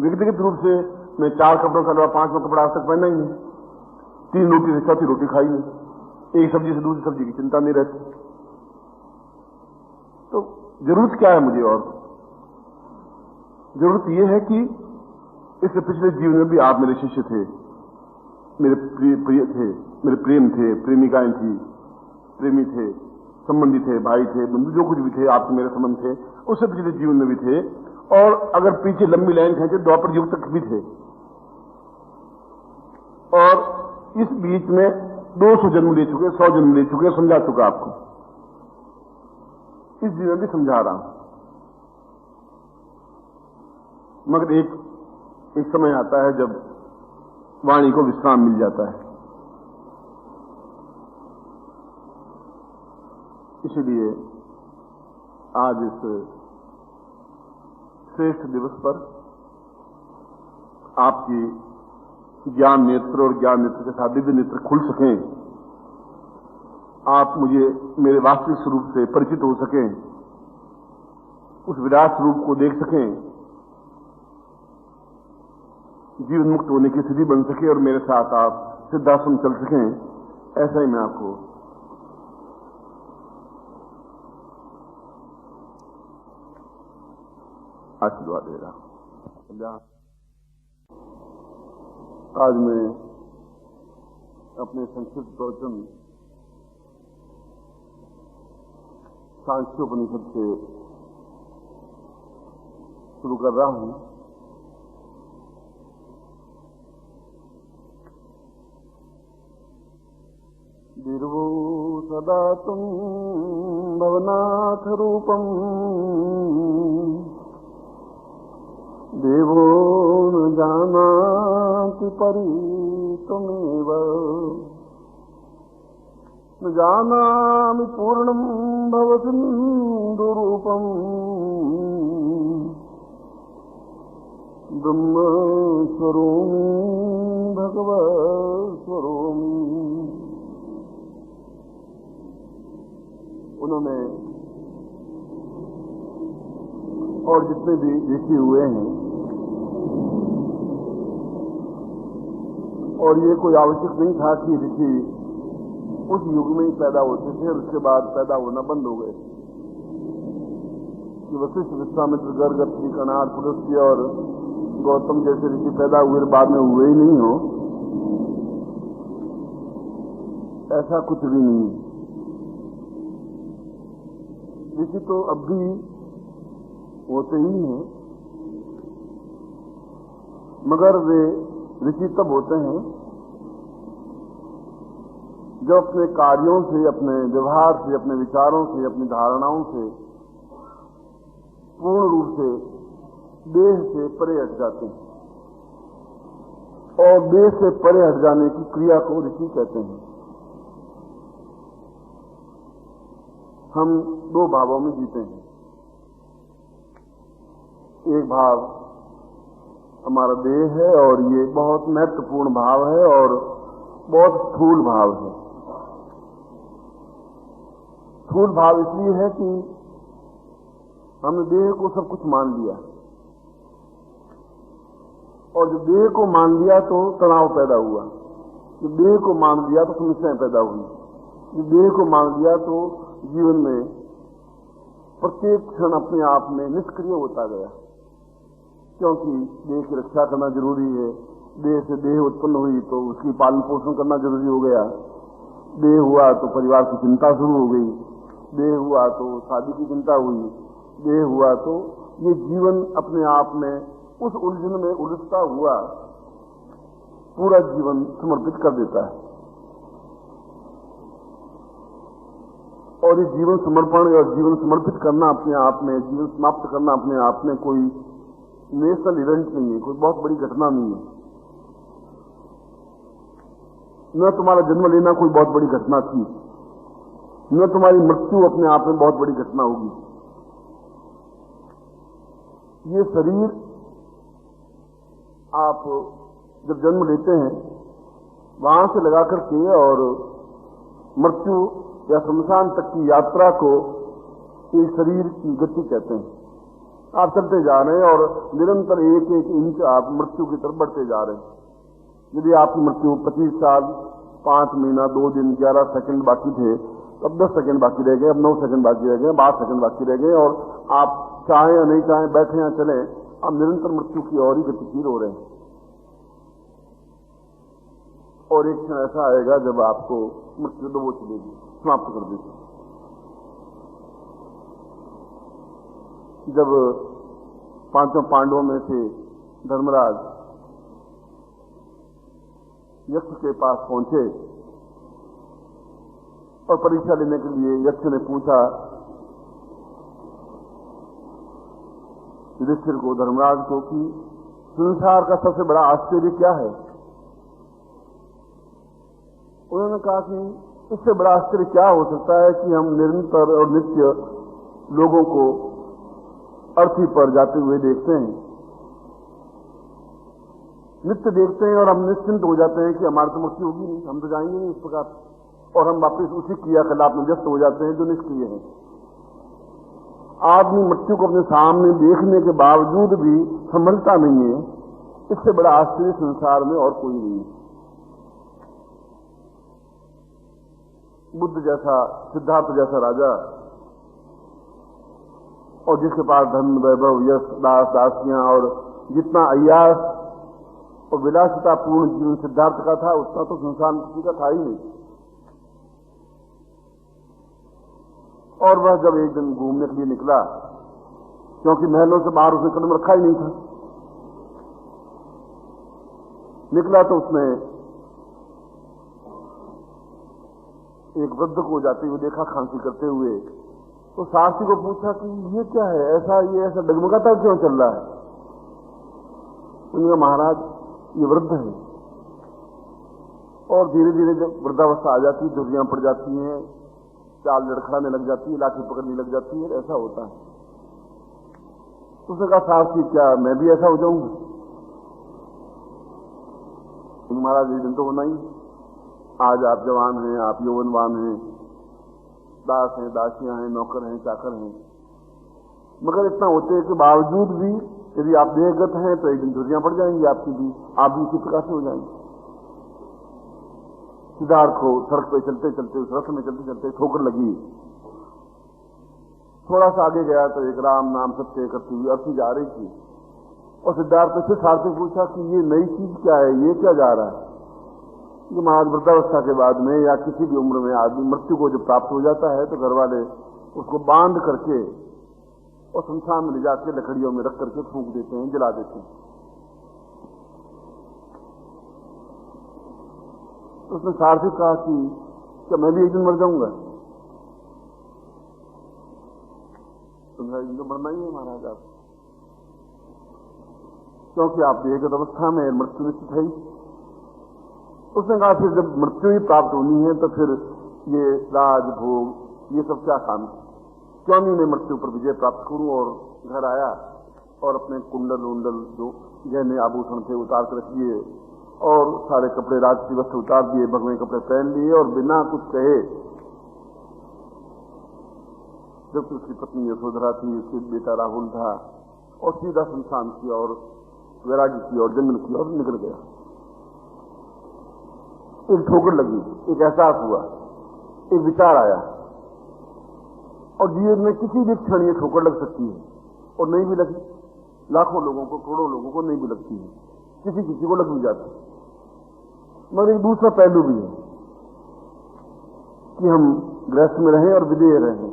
Speaker 1: व्यक्तिगत रूप से मैं 4 कपड़ों का अलावा 5वां कपड़ा आज तक पहना ही नहीं, 3 रोटी से चौथी रोटी खाई नहीं, एक सब्जी से दूसरी सब्जी की चिंता नहीं रहती। तो जरूरत क्या है मुझे? और जरूरत यह है कि इससे पिछले जीवन में भी आप मेरे शिष्य थे, मेरे प्रिय थे, मेरे प्रेम थे, प्रेमिकाएं थी, प्रेमी थे, संबंधी थे, भाई थे, बंधु जो कुछ भी थे, आपसे मेरे संबंध थे, उससे पिछले जीवन में भी थे। और अगर पीछे लंबी लाइन खींचे द्वापर युग तक भी थे। और इस बीच में 200 जन्म ले चुके, 100 जन्म ले चुके, समझा चुका आपको। इस जीवन भी समझा रहा हूं। मगर एक समय आता है जब वाणी को विश्राम मिल जाता है। इसलिए आज इस श्रेष्ठ दिवस पर आपकी ज्ञान नेत्र और ज्ञान नेत्र के साथ दिव्य नेत्र खुल सकें, आप मुझे मेरे वास्तविक स्वरूप से परिचित हो सकें, उस विराट स्वरूप को देख सकें, जीवन मुक्त होने की स्थिति बन सके और मेरे साथ आप सिद्धाश्रम चल सकें, ऐसा ही मैं आपको आशीर्वाद दे रहा हूं। आज मैं अपने संक्षिप्त प्रवचन सांख्योपनिषद से शुरू कर रहा हूं। दीर्घो सदा तुम भवनाथ रूपम देवो न जानाति परितमेव न जानामि पूर्णं भव सिन्धुरूपम् ब्रह्मस्वरोमि भगवस्वरोमि। उन्होंने और जितने भी ऋषि हुए हैं, और ये कोई आवश्यक नहीं था कि ऋषि उस युग में ही पैदा होते थे और उसके बाद पैदा होना बंद हो गए। कि वशिष्ठ, विश्वामित्र, गर्ग, अत्रि, कणाद, पुलस्त्य और गौतम जैसे ऋषि पैदा हुए बाद में हुए ही नहीं हो, ऐसा कुछ भी नहीं। ऋषि तो अब भी होते ही हैं, मगर वे ऋषि तब होते हैं जो अपने कार्यों से, अपने व्यवहार से, अपने विचारों से, अपनी धारणाओं से पूर्ण रूप से देह से परे हट जाते हैं, और देह से परे हट जाने की क्रिया को ऋषि कहते हैं। हम दो भावों में जीते हैं। एक भाव हमारा देह है और ये बहुत महत्वपूर्ण भाव है और बहुत स्थूल भाव है। स्थूल भाव इसलिए है कि हमने देह को सब कुछ मान लिया, और जब देह को मान लिया तो तनाव पैदा हुआ, जब देह को मान लिया तो समस्याएं पैदा हुई, जब देह को मान लिया तो जीवन में प्रत्येक क्षण अपने आप में निष्क्रिय होता गया, क्योंकि देह की रक्षा करना जरूरी है। देह से देह उत्पन्न हुई तो उसकी पालन पोषण करना जरूरी हो गया। देह हुआ तो परिवार की चिंता शुरू हो गई, देह हुआ तो शादी की चिंता हुई, देह हुआ तो ये जीवन अपने आप में उस उलझन में उलझता हुआ पूरा जीवन समर्पित कर देता है। और ये जीवन समर्पण और जीवन समर्पित करना अपने आप में, जीवन समाप्त करना अपने आप में कोई नेशनल इवेंट नहीं है, कोई बहुत बड़ी घटना नहीं है। न तुम्हारा जन्म लेना कोई बहुत बड़ी घटना थी, न तुम्हारी मृत्यु अपने आप में बहुत बड़ी घटना होगी। ये शरीर आप जब जन्म लेते हैं वहां से लगा करके और मृत्यु या शमशान तक की यात्रा को इस शरीर की गति कहते हैं। आप चलते जा रहे हैं और निरंतर एक एक इंच आप मृत्यु की तरफ बढ़ते जा रहे हैं। यदि आपकी मृत्यु 25 साल 5 महीना 2 दिन 11 सेकंड बाकी थे, अब 10 सेकंड बाकी रह गए, अब 9 सेकंड बाकी रह गए, 12 सेकंड बाकी रह गए, और आप चाहें या नहीं चाहें, बैठे या चलें, आप निरंतर मृत्यु की ओर ही गतिशील हो रहे हैं। और एक क्षण ऐसा आएगा जब आपको मृत्यु दबोच लेगी, समाप्त कर देगी। जब 5 पांडवों में से धर्मराज यक्ष के पास पहुंचे और परीक्षा लेने के लिए यक्ष ने पूछा युधिष्ठिर को, धर्मराज को, कि संसार का सबसे बड़ा आश्चर्य क्या है? उन्होंने कहा कि इससे बड़ा आश्चर्य क्या हो सकता है कि हम निरंतर और नित्य लोगों को अर्थी पर जाते हुए देखते हैं, नित्य देखते हैं, और हम निश्चिंत हो जाते हैं कि हमारी तो मृत्यु होगी नहीं, हम तो जाएंगे नहीं इस प्रकार, और हम वापिस उसी क्रियाकलाप में व्यस्त हो जाते हैं जो निष्क्रिय है। आदमी मृत्यु को अपने सामने देखने के बावजूद भी संभलता नहीं है। इससे बड़ा आश्चर्य संसार में और कोई नहीं है। बुद्ध जैसा, सिद्धार्थ जैसा राजा, और जिसके पास धन, वैभव, यश, दास, दासियां और जितना अय्यास और विलासितापूर्ण जीवन सिद्धार्थ का था, उतना तो संसार में किसी का था ही नहीं। और वह जब एक दिन घूमने के लिए निकला, क्योंकि महलों से बाहर उसने कदम रखा ही नहीं था, निकला तो उसने एक वृद्ध को जाते हुए देखा, खांसी करते हुए। तो सारथी को पूछा कि ये क्या है, ऐसा डगमगाता क्यों चल रहा है? उन्होंने कहा, महाराज ये वृद्ध है, और धीरे धीरे जब वृद्धावस्था आ जाती है, झुर्रियां पड़ जाती हैं, चाल लड़खड़ाने लग जाती है, लाठी पकड़ने लग जाती है, ऐसा होता है। उसने कहा, सारथी क्या मैं भी ऐसा हो जाऊंगा? महाराज ये दिन तो होना ही, आज आप जवान हैं, आप यौवनवान हैं, दास हैं, दासियां हैं, नौकर हैं, चाकर हैं, मगर इतना होते के बावजूद भी यदि आप देहगत हैं तो एक दिन झुर्रियां पड़ जाएंगी आपकी भी, आप भी इसी प्रकार से हो जाएंगे। सिद्धार्थ को सड़क पे चलते चलते, उस रथ में चलते चलते ठोकर लगी, थोड़ा सा आगे गया तो एक राम नाम सत्य करती हुई अर्थी जा रही थी, और सिद्धार्थ ने फिर सारथी पूछा कि ये नई चीज क्या है, ये क्या जा रहा है? कि महाराज वृद्धावस्था के बाद में या किसी भी उम्र में आदमी मृत्यु को जब प्राप्त हो जाता है तो घर वाले उसको बांध करके और शमशान में ले जाके लकड़ियों में रख करके फूंक देते हैं, जला देते हैं। तो उसने सारथी कहा कि क्या मैं भी एक दिन मर जाऊंगा? तो मरना ही है महाराज आप, क्योंकि आप देहगत अवस्था में मृत्यु निश्चित है ही। उसने कहा फिर जब मृत्यु ही प्राप्त होनी है तो फिर ये राज भोग ये सब क्या काम, क्यों नहीं मैं मृत्यु पर विजय प्राप्त करूं? और घर आया और अपने कुंडल उंडल जो गहने आभूषण थे उतार कर रख दिए और सारे कपड़े राजसी वस्त्र उतार दिए, भगवे कपड़े पहन लिए और बिना कुछ कहे, जबकि उसकी पत्नी यशोधरा थी, उसके बेटा राहुल था, और सीधा शमशान की और वैरागी की और जंगल की और निकल गया। एक ठोकर लगी, एक एहसास हुआ, एक विचार आया, और जीवन में किसी भी क्षण ये ठोकर लग सकती है और नहीं भी लगी। लाखों लोगों को, करोड़ों लोगों को नहीं भी लगती है, किसी किसी को लग भी जाती है। मगर एक दूसरा पहलू भी है कि हम गृहस्थ में रहें और विदेह रहें।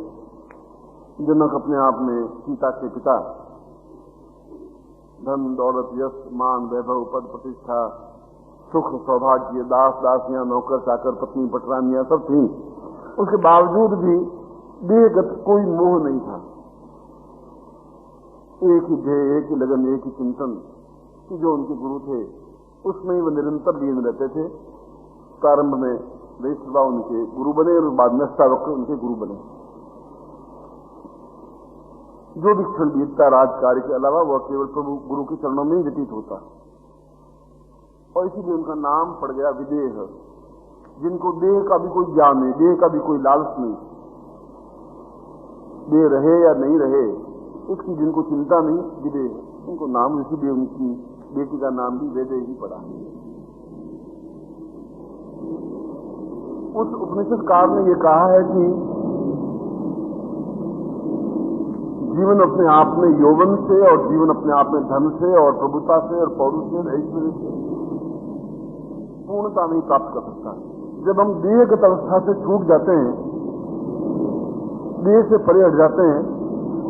Speaker 1: जनक अपने आप में सीता के पिता धन दौलत यश मान वैभव पद प्रतिष्ठा सुख सौभाग्य दास दासियां नौकर चाकर पत्नी पटरानियां सब थी, उसके बावजूद भी देहगत कोई मोह नहीं था। एक ही ध्येय, एक ही लगन, एक ही चिंतन कि जो उनके गुरु थे उसमें ही वो निरंतर लीन रहते थे। प्रारंभ में वैष्णव उनके गुरु बने और बाद में अष्टावक्र उनके गुरु बने। जो भी क्षण बीतता राजकार्य के अलावा वह केवल प्रभु गुरु के चरणों में ही व्यतीत होता, और इसीलिए उनका नाम पड़ गया विदेह, जिनको देह का भी कोई ज्ञान नहीं, देह का भी कोई लालच नहीं, देह रहे या नहीं रहे इसकी जिनको चिंता नहीं, विदेह उनको नाम, इसीलिए उनकी बेटी का नाम भी वेदे ही पड़ा। उस उपनिषदकार ने यह कहा है कि जीवन अपने आप में यौवन से और जीवन अपने आप में धन से और प्रभुता से और पौरुष से ऐश्वर्य से पूर्णता नहीं प्राप्त कर सकता। जब हम देहगत अवस्था से छूट जाते हैं, देह से परे हट जाते हैं,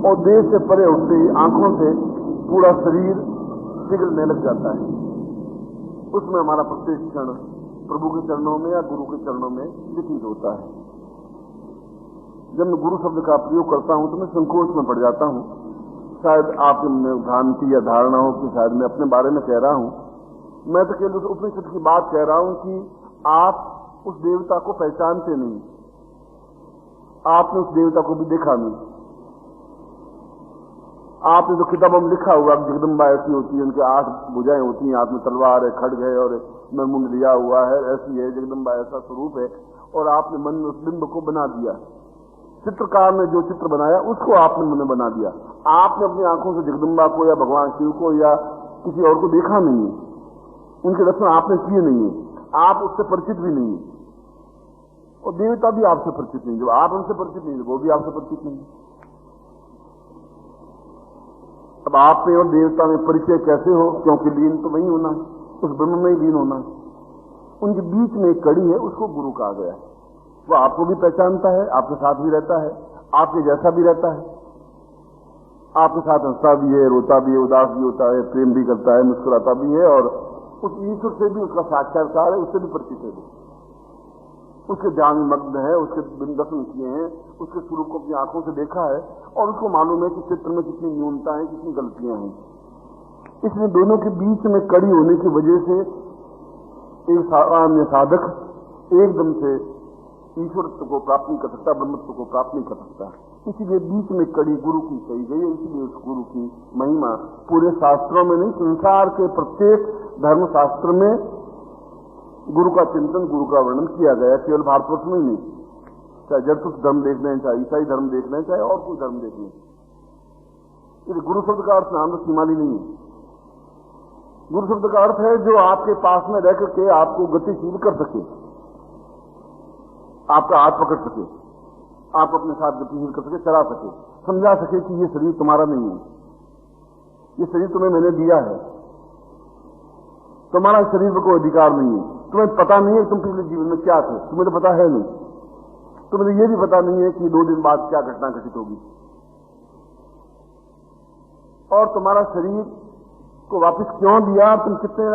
Speaker 1: और देह से परे उठते ही आंखों से पूरा शरीर पिघलने लग जाता है, उसमें हमारा प्रत्येक क्षण प्रभु के चरणों में या गुरु के चरणों में व्यतीत होता है। जब मैं गुरु शब्द का प्रयोग करता हूं तो मैं संकोच में पड़ जाता हूं। शायद आपने भ्रांति या धारणा हो कि शायद मैं अपने बारे में कह रहा हूं, मैं तो केवल उस उपनिषद की बात कह रहा हूं कि आप उस देवता को पहचानते नहीं, आपने उस देवता को भी देखा नहीं। आपने जो किताबों में लिखा हुआ जगदम्बा ऐसी होती है, उनके 8 भुजाएं होती हैं, हाथ में तलवार है, खड्ग है और में मुंड लिया हुआ है, ऐसी है जगदम्बा, ऐसा स्वरूप है, और आपने मन में उस बिंब को बना दिया। चित्रकार ने जो चित्र बनाया उसको आपने मन में बना दिया। आपने अपनी आंखों से जगदम्बा को या भगवान शिव को या किसी और को देखा नहीं है, उनके दर्शन आपने किए नहीं है, आप उससे परिचित भी नहीं है, और देवता भी आपसे परिचित नहीं, जो आप उनसे परिचित नहीं है वो भी आपसे परिचित नहीं। अब आप में और देवता में परिचय कैसे हो? क्योंकि लीन तो वही होना है, उस ब्रह्म में ही लीन होना है। उनके बीच में एक कड़ी है, उसको गुरु कहा गया है। वो आपको भी पहचानता है, आपके साथ भी रहता है, आपके जैसा भी रहता है, आपके साथ हंसता भी है, रोता भी है, उदास भी होता है, प्रेम भी करता है, मुस्कुराता भी है, और उस ईश्वर से भी उसका साक्षात्कार है, उससे भी परिचित है, उसके ध्यान में मग्न है, उसके दर्शन किए हैं, उसके स्वरूप को अपनी आंखों से देखा है, और उसको मालूम है कि चित्र में कितनी न्यूनता है, कितनी गलतियां हैं। इसलिए दोनों के बीच में कड़ी होने की वजह से एक सामान्य साधक एकदम से ईश्वरत्व को प्राप्त नहीं कर सकता, ब्रह्मत्व को प्राप्त नहीं कर सकता। इसीलिए बीच में कड़ी गुरु की कही गई है। इसीलिए उस गुरु की महिमा पूरे शास्त्रों में नहीं, संसार के प्रत्येक धर्म शास्त्र में गुरु का चिंतन, गुरु का वर्णन किया गया, केवल भारतवर्ष में ही नहीं। चाहे जरतुष्ट धर्म देख लें, चाहे ईसाई धर्म देख लें, चाहे और कोई धर्म देख लें, गुरु शब्द का अर्थ नाम सीमाली नहीं है। गुरु शब्द का अर्थ है जो आपके पास में रह करके आपको गतिशील कर सके, आपका हाथ पकड़ सके, आप अपने साथ गतिशील कर सके, चला सके, समझा सके कि ये शरीर तुम्हारा नहीं है, ये शरीर तुम्हें मैंने दिया है, तुम्हारा शरीर पर कोई अधिकार नहीं है। तुम्हें पता नहीं है तुम पिछले जीवन में क्या थे, तुम्हें तो पता है नहीं। तुम्हें ये भी पता नहीं है कि 2 दिन बाद क्या घटना घटित होगी। और तुम्हारा शरीर को वापस क्यों दिया, तुम कितने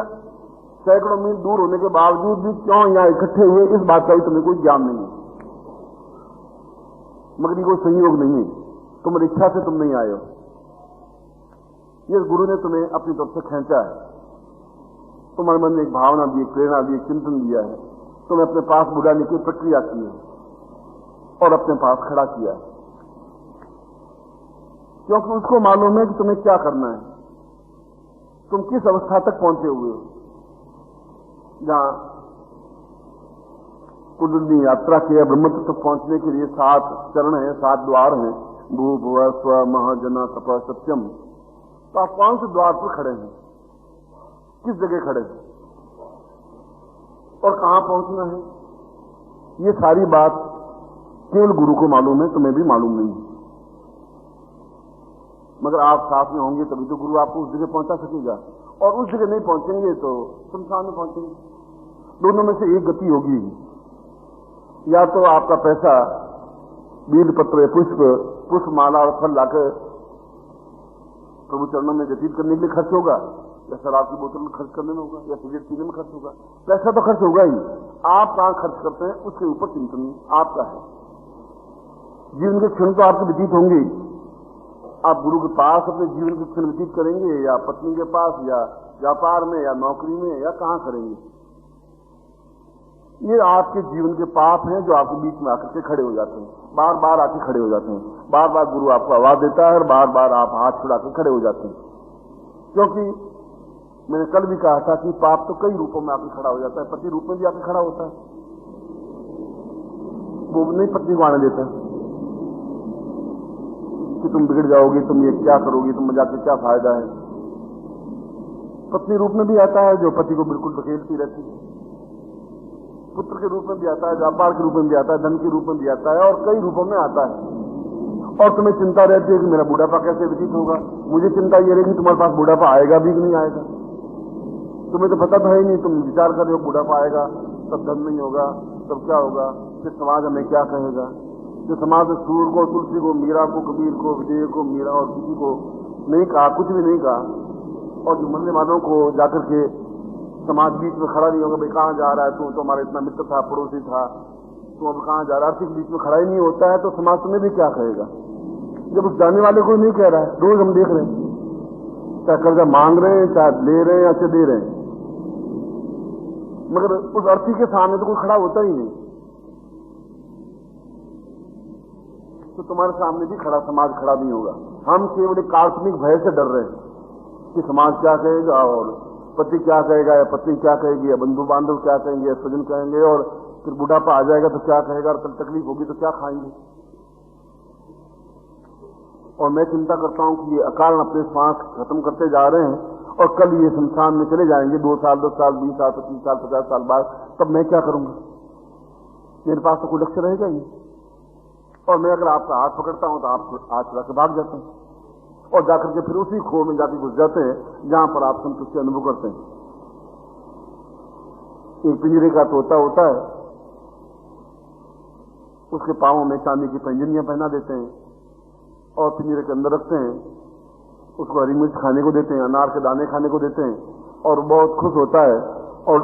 Speaker 1: सैकड़ों मील दूर होने के बावजूद भी क्यों यहां इकट्ठे हुए, इस बात का भी तुम्हें कोई ज्ञान नहीं है। मगर ये कोई संयोग नहीं है, तुम्हारी इच्छा से तुम नहीं आए हो। ये गुरु ने तुम्हें अपनी तरफ से खींचा है, तुम्हारे मन में एक भावना दी, एक प्रेरणा दी, एक चिंतन दिया है, तुम्हें अपने पास बुलाने की प्रक्रिया की है और अपने पास खड़ा किया है, क्योंकि उसको मालूम है कि तुम्हें क्या करना है, तुम किस अवस्था तक पहुंचे हुए हो। जहां कुंडलिनी यात्रा के ब्रह्मत्व तक पहुंचने के लिए 7 चरण है, 7 द्वार हैं, भू भुव स्व मह जन तप सत्यम। तो आप कौन से द्वार पर खड़े हैं, किस जगह खड़े हैं और कहां पहुंचना है, ये सारी बात केवल गुरु को मालूम है, तुम्हें भी मालूम नहीं है। मगर आप साथ में होंगे तभी तो गुरु आपको उस जगह पहुंचा सकेगा, और उस जगह नहीं पहुंचेंगे तो शमशान में पहुंचेंगे। दोनों में से एक गति होगी, या तो आपका पैसा बील पत्र पुष्प माला और फल लाकर प्रभु चरणों में व्यतीत करने के लिए खर्च होगा, या शराब की बोतल में खर्च करने में होगा, या सिगरेट पीने में खर्च होगा। पैसा तो खर्च होगा ही, आप कहां खर्च करते हैं उसके ऊपर चिंतन आपका है। जीवन के क्षण तो आपके व्यतीत होंगे, आप गुरु के पास अपने जीवन के क्षण व्यतीत करेंगे, या पत्नी के पास, या व्यापार में, या नौकरी में, या कहां करेंगे। ये आपके जीवन के पाप हैं जो आपके बीच में आकर के खड़े हो जाते हैं, बार बार आके खड़े हो जाते हैं। बार बार गुरु आपको आवाज देता है और बार बार आप हाथ छुड़ाकर खड़े हो जाते हैं। क्योंकि मैंने कल भी कहा था कि पाप तो कई रूपों में आके खड़ा हो जाता है, पति रूप में भी आके खड़ा होता है, वो नहीं पत्नी को आने देता कि तुम बिगड़ जाओगी, तुम ये क्या करोगी, तुम जाके क्या फायदा है। पत्नी रूप में भी आता है जो पति को बिल्कुल धकेलती रहती है, पुत्र के रूप में भी आता है, व्यापार के रूप में भी आता है, धन के रूप में भी आता है, और कई रूपों में आता है। और तुम्हें चिंता रहती है कि मेरा बुढ़ापा कैसे व्यतीत होगा। मुझे चिंता ये रहेगी तुम्हारे पास बुढ़ापा आएगा भी कि नहीं आएगा। तुम्हें तो पता था ही नहीं, तुम विचार कर रहे हो बुढ़ापा आएगा तब धन नहीं होगा, तब क्या होगा, फिर समाज हमें क्या कहेगा। जो समाज में सूर को, तुलसी को, मीरा को, कबीर को, विजय को, मीरा और किसी को नहीं कहा, कुछ भी नहीं कहा, और जो मरने वालों को जाकर के समाज बीच में खड़ा नहीं होगा, भाई कहां जा रहा है तू, तो हमारा इतना मित्र था, पड़ोसी था, तू अब कहां जा रहा है, आर्थिक बीच में खड़ा ही नहीं होता है, तो समाज तुम्हें भी क्या कहेगा। जब उस जाने वाले को नहीं कह रहा है, रोज हम देख रहे हैं, चाहे कर्जा मांग रहे हैं, चाहे ले रहे हैं या चाहे दे रहे हैं, मगर उस अर्थी के सामने तो कोई खड़ा होता ही नहीं। तो तुम्हारे सामने भी खड़ा समाज खड़ा नहीं होगा। हम केवल एक काल्पनिक भय से डर रहे हैं कि समाज क्या कहेगा, और पति क्या कहेगा, या पत्नी क्या कहेगी, या बंधु बांधव क्या कहेंगे, या स्वजन कहेंगे, और फिर बुढ़ापा आ जाएगा तो क्या कहेगा, और कल तकलीफ होगी तो क्या खाएंगे। और मैं चिंता करता हूं कि ये अकारण अपने श्वास खत्म करते जा रहे हैं, और कल ये शमशान में चले जाएंगे 2 साल, 10 साल, 20 साल, 25 साल, 50 साल बाद। तब मैं क्या करूंगा, मेरे पास तो कोई लक्ष्य रहेगा ही। और मैं अगर आपका हाथ पकड़ता हूं तो आप हाथ छुड़ा के भाग जाते हैं, और जाकर के फिर उसी खो में जाकर घुस जाते हैं जहां पर आप संतुष्टि अनुभव करते हैं। एक पिंजरे का तोता होता है, उसके पांवों में चांदी की पैंजनियां पहना देते हैं, और पिंजरे के अंदर रखते हैं, उसको हरी मिर्च खाने को देते हैं, अनार के दाने खाने को देते हैं, और बहुत खुश होता है। और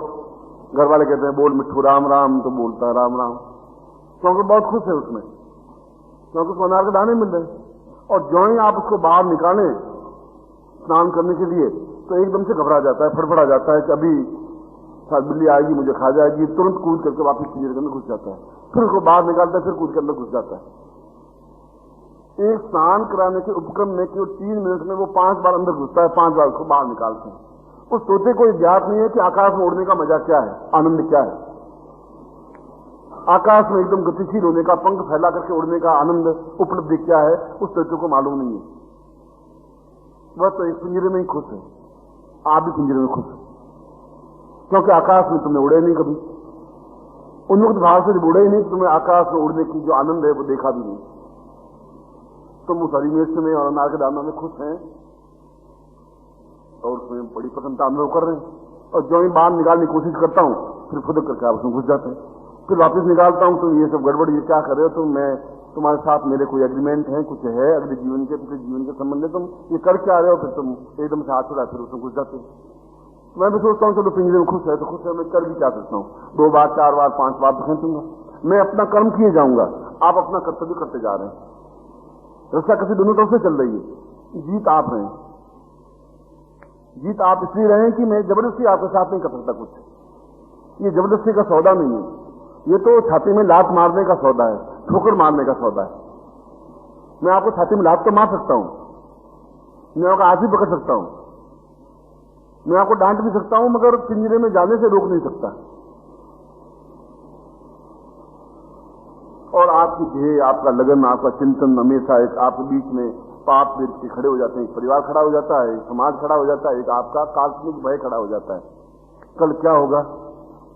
Speaker 1: घर वाले कहते हैं बोल मिट्ठू राम राम, तो बोलता है राम राम, क्योंकि बहुत खुश है उसमें, क्योंकि उसको अनार के दाने मिल रहे हैं। और जो ही आप उसको बाहर निकालें स्नान करने के लिए, तो एकदम से घबरा जाता है, फड़फड़ा जाता है कि अभी शायद बिल्ली आएगी, मुझे खा जाएगी। तुरंत कूद करके वापस पिंजरे के अंदर घुस जाता है, फिर उसको बाहर निकालता है, फिर कूद के अंदर घुस जाता है। एक स्नान कराने के उपक्रम में केवल 3 मिनट में वो 5 बार अंदर घुसता है, 5 बार उसको बाहर निकालते हैं। उस तोते को ज्ञात नहीं है कि आकाश में उड़ने का मजा क्या है, आनंद क्या है। आकाश में एकदम गतिशील होने का, पंख फैला करके उड़ने का आनंद, उपलब्धि क्या है, उस तोते को मालूम नहीं है। वह तो एक पिंजरे में ही खुश है, आप भी पिंजरे में खुश है, क्योंकि आकाश में तुमने उड़े नहीं कभी, उन्मुक्त भाव से जब उड़े ही नहीं, तुम्हें आकाश में उड़ने की जो आनंद है वो देखा भी नहीं। तुम उस हरी मिर्च में और अनार के दानों में खुश हैं और उसमें बड़ी प्रसन्नता अनुभव कर रहे हैं, और जो ही बाहर निकालने की कोशिश करता हूं फिर खुद करके आप उसमें घुस जाते हैं, फिर वापस निकालता हूं तो ये सब गड़बड़, ये क्या कर रहे हो तुम, मैं तुम्हारे साथ मेरे कोई एग्रीमेंट है, कुछ है अगले जीवन के, पिछले जीवन के संबंध में, तुम ये कर क्या रहे हो, फिर तुम एकदम से हाथ उड़ा फिर उसमें घुस जाते हो। मैं भी सोचता हूँ चलो पिंजरे में खुश है तो खुश है, मैं कर भी क्या सकता हूँ, 2 बार 4 बार 5 बार तो खेचूंगा, मैं अपना कर्म किए जाऊंगा, आप अपना कर्तव्य करते जा रहे हैं, रक्षा कसी दोनों तरफ से चल रही है, जीत आप रहे हैं, जीत आप इसलिए रहे हैं कि मैं जबरदस्ती आपके साथ नहीं कर सकता कुछ, ये जबरदस्ती का सौदा नहीं है, ये तो छाती में लात मारने का सौदा है, ठोकर मारने का सौदा है। मैं आपको छाती में लात तो मार सकता हूं, मैं आपका हाथ भी पकड़ सकता हूं, मैं आपको डांट भी सकता हूं, मगर पिंजरे में जाने से रोक नहीं सकता। और आपकी ध्येय, आपका लगन, आपका चिंतन हमेशा एक आपके बीच में पाप व्यक्ति खड़े हो जाते हैं, एक परिवार खड़ा हो जाता है, एक समाज खड़ा हो जाता है, एक आपका काल्पनिक भय खड़ा हो जाता है। कल क्या होगा,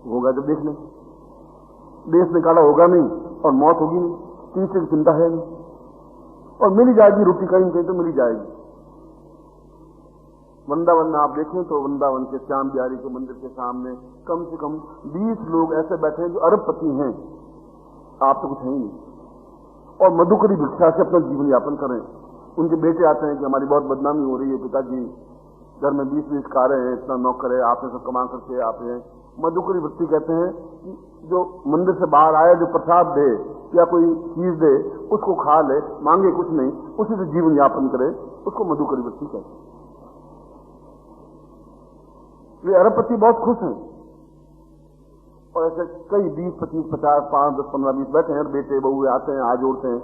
Speaker 1: होगा जब देख लें, देश निकाला होगा नहीं और मौत होगी नहीं, तीसरे की चिंता है नहीं, और मिल जाएगी रोटी कहीं कहीं तो मिल जाएगी। वृंदावन आप देखें तो वृंदावन के श्याम बिहारी के मंदिर के सामने कम से कम 20 लोग ऐसे बैठे हैं जो अरबपति हैं, आप तो कुछ है ही नहीं, और मधुकरी भिक्षा से अपना जीवन यापन करें। उनके बेटे आते हैं कि हमारी बहुत बदनामी हो रही है पिताजी, घर में 20-20 कारें हैं, इतना नौकर है, आपने सब कमा करके आप हैं। मधुकरी वृत्ति कहते हैं कि जो मंदिर से बाहर आए जो प्रसाद दे या कोई चीज दे उसको खा ले, मांगे कुछ नहीं, उसी से जीवन यापन करे, उसको मधुकरी वृत्ति कहते हैं। वे अरबपति बहुत खुश हैं, और ऐसे कई 20, 25, 50, 5, 10, 15, 20 बैठे हैं, बेटे बहू आते हैं, हाथ जोड़ते हैं,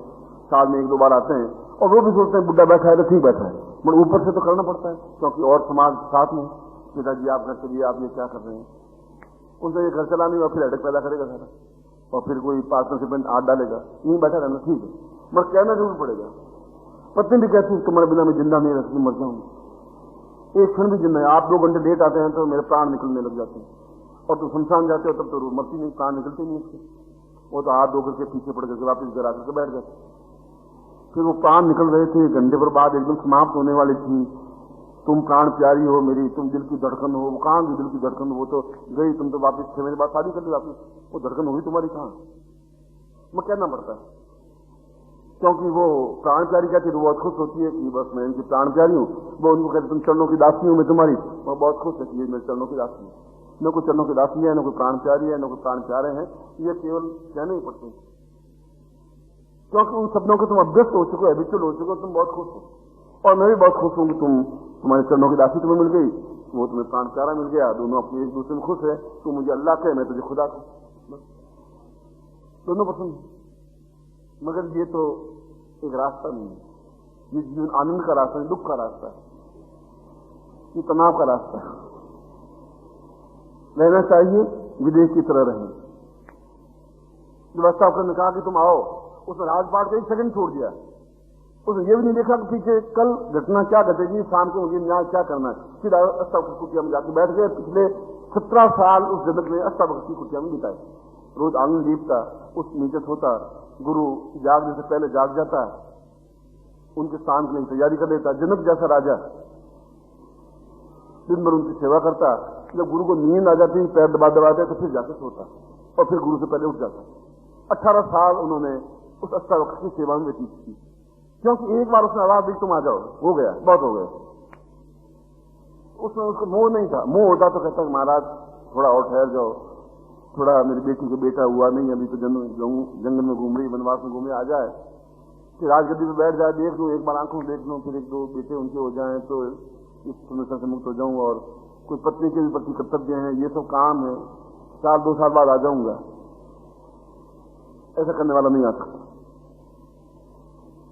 Speaker 1: साल में 1-2 बार आते हैं, और वो भी सोचते हैं बुढ़ा बैठा है तो ठीक बैठा है, मगर ऊपर से तो करना पड़ता है क्योंकि और समाज साथ में, पिताजी आप घर चलिए, आप ये क्या कर रहे हैं, उनसे ये घर चला नहीं और फिर हेडेक पैदा करेगा सारा, और फिर कोई पार्टनरशिप में हाथ डालेगा, यहीं बैठा रहना ठीक है, मगर कहना जरूर पड़ेगा। पत्नी भी कहती है तुम्हारे बिना मैं जिंदा नहीं रह सकती, मर जाऊंगी, एक क्षण भी जिंदा है। आप 2 घंटे लेट आते हैं तो मेरे प्राण निकलने लग जाते हैं, और तुम शमशान जाते हो तब तो मरती नहीं, प्राण निकलते नहीं उसके, वो तो हाथ 2 करके पीछे पड़ करके वापिस घर आकर के बैठ जाते। फिर वो प्राण निकल रहे थे, 1 घंटे पर बाद एकदम समाप्त होने वाली थी, तुम प्राण प्यारी हो मेरी, तुम दिल की धड़कन हो, वो कहां दिल की धड़कन, वो तो गई, तुम तो वापिस 6 महीने बाद शादी कर ली वापिस, वो धड़कन होगी तुम्हारी कहां, मैं कहना पड़ता है, क्योंकि वो प्राण प्यारी कहती है तो बहुत खुश होती है कि बस मैं इनकी प्राण प्यारी हूं, वो उनको कहते तुम चरणों की दासी हूं मैं तुम्हारी, वो बहुत खुश है कि मेरे चरणों की दासी है, न कोई चरणों की दासी है, न कोई प्राण प्यारी है, न कोई प्राण प्यारे हैं, ये केवल कहने ही पड़ते हैं, क्योंकि उन शब्दों के तुम अभ्यस्त हो चुके हो, हैबिचुअल हो चुके हो, तुम बहुत खुश हो, और मैं भी बहुत खुश हूं कि तुम्हारे चरणों की दासी तुम्हें मिल गई, वो तुम्हें प्राण प्यारा मिल गया, दोनों अपने एक दूसरे में खुश है, तू मुझे अल्लाह कहे, मैं तुझे खुदा कहूं, दोनों पसंद। मगर ये तो एक रास्ता नहीं है, ये जीवन आनंद का रास्ता है, दुख का रास्ता है, ये तनाव का रास्ता है। रहना चाहिए विदेश की तरह रहें। व्यवस्था ने कहा कि तुम आओ, उसने राजपाट का 1 सेकंड छोड़ दिया, उसने ये भी नहीं देखा कि पीछे कल घटना क्या घटेगी, शाम को मुझे न्याय क्या करना है, सीधा अष्टावक्र कुटिया में जाकर बैठ गए। पिछले 17 साल उस जनक ने अष्टावक्र की कुटिया में बिताए, रोज आंगन दीपता, उस नीचे होता, गुरु जागने से पहले जाग जाता, उनके स्थान के लिए तैयारी कर देता, जनक जैसा राजा दिन भर उनकी सेवा करता, जब गुरु को नींद आ जाती, पैर दबा दबाते तो फिर जाकर सोता, और फिर गुरु से पहले उठ जाता। 18 साल उन्होंने उस अष्टावक्र की सेवा में व्यतीत की, क्योंकि एक बार उसने आवाज दी तुम आ जाओ, हो गया, बहुत हो गया। उसमें उसको मोह नहीं था, मोह होता तो कहता महाराज थोड़ा और ठहर जाओ, थोड़ा मेरी बेटी को बेटा हुआ नहीं, अभी तो जंगल में घूम रही, वनवास में घूमे, आ जाए, फिर राजगद्दी पे बैठ जाए, देख लूं, एक बार आंखों देख लूं, फिर 1-2 बेटे उनके हो जाएं तो इस समस्या से मुक्त हो जाऊं, और कोई पत्नी के भी प्रति कर्तव्य हैं, ये सब काम है, 2 साल बाद आ जाऊंगा। ऐसा करने वाला नहीं आ सकता।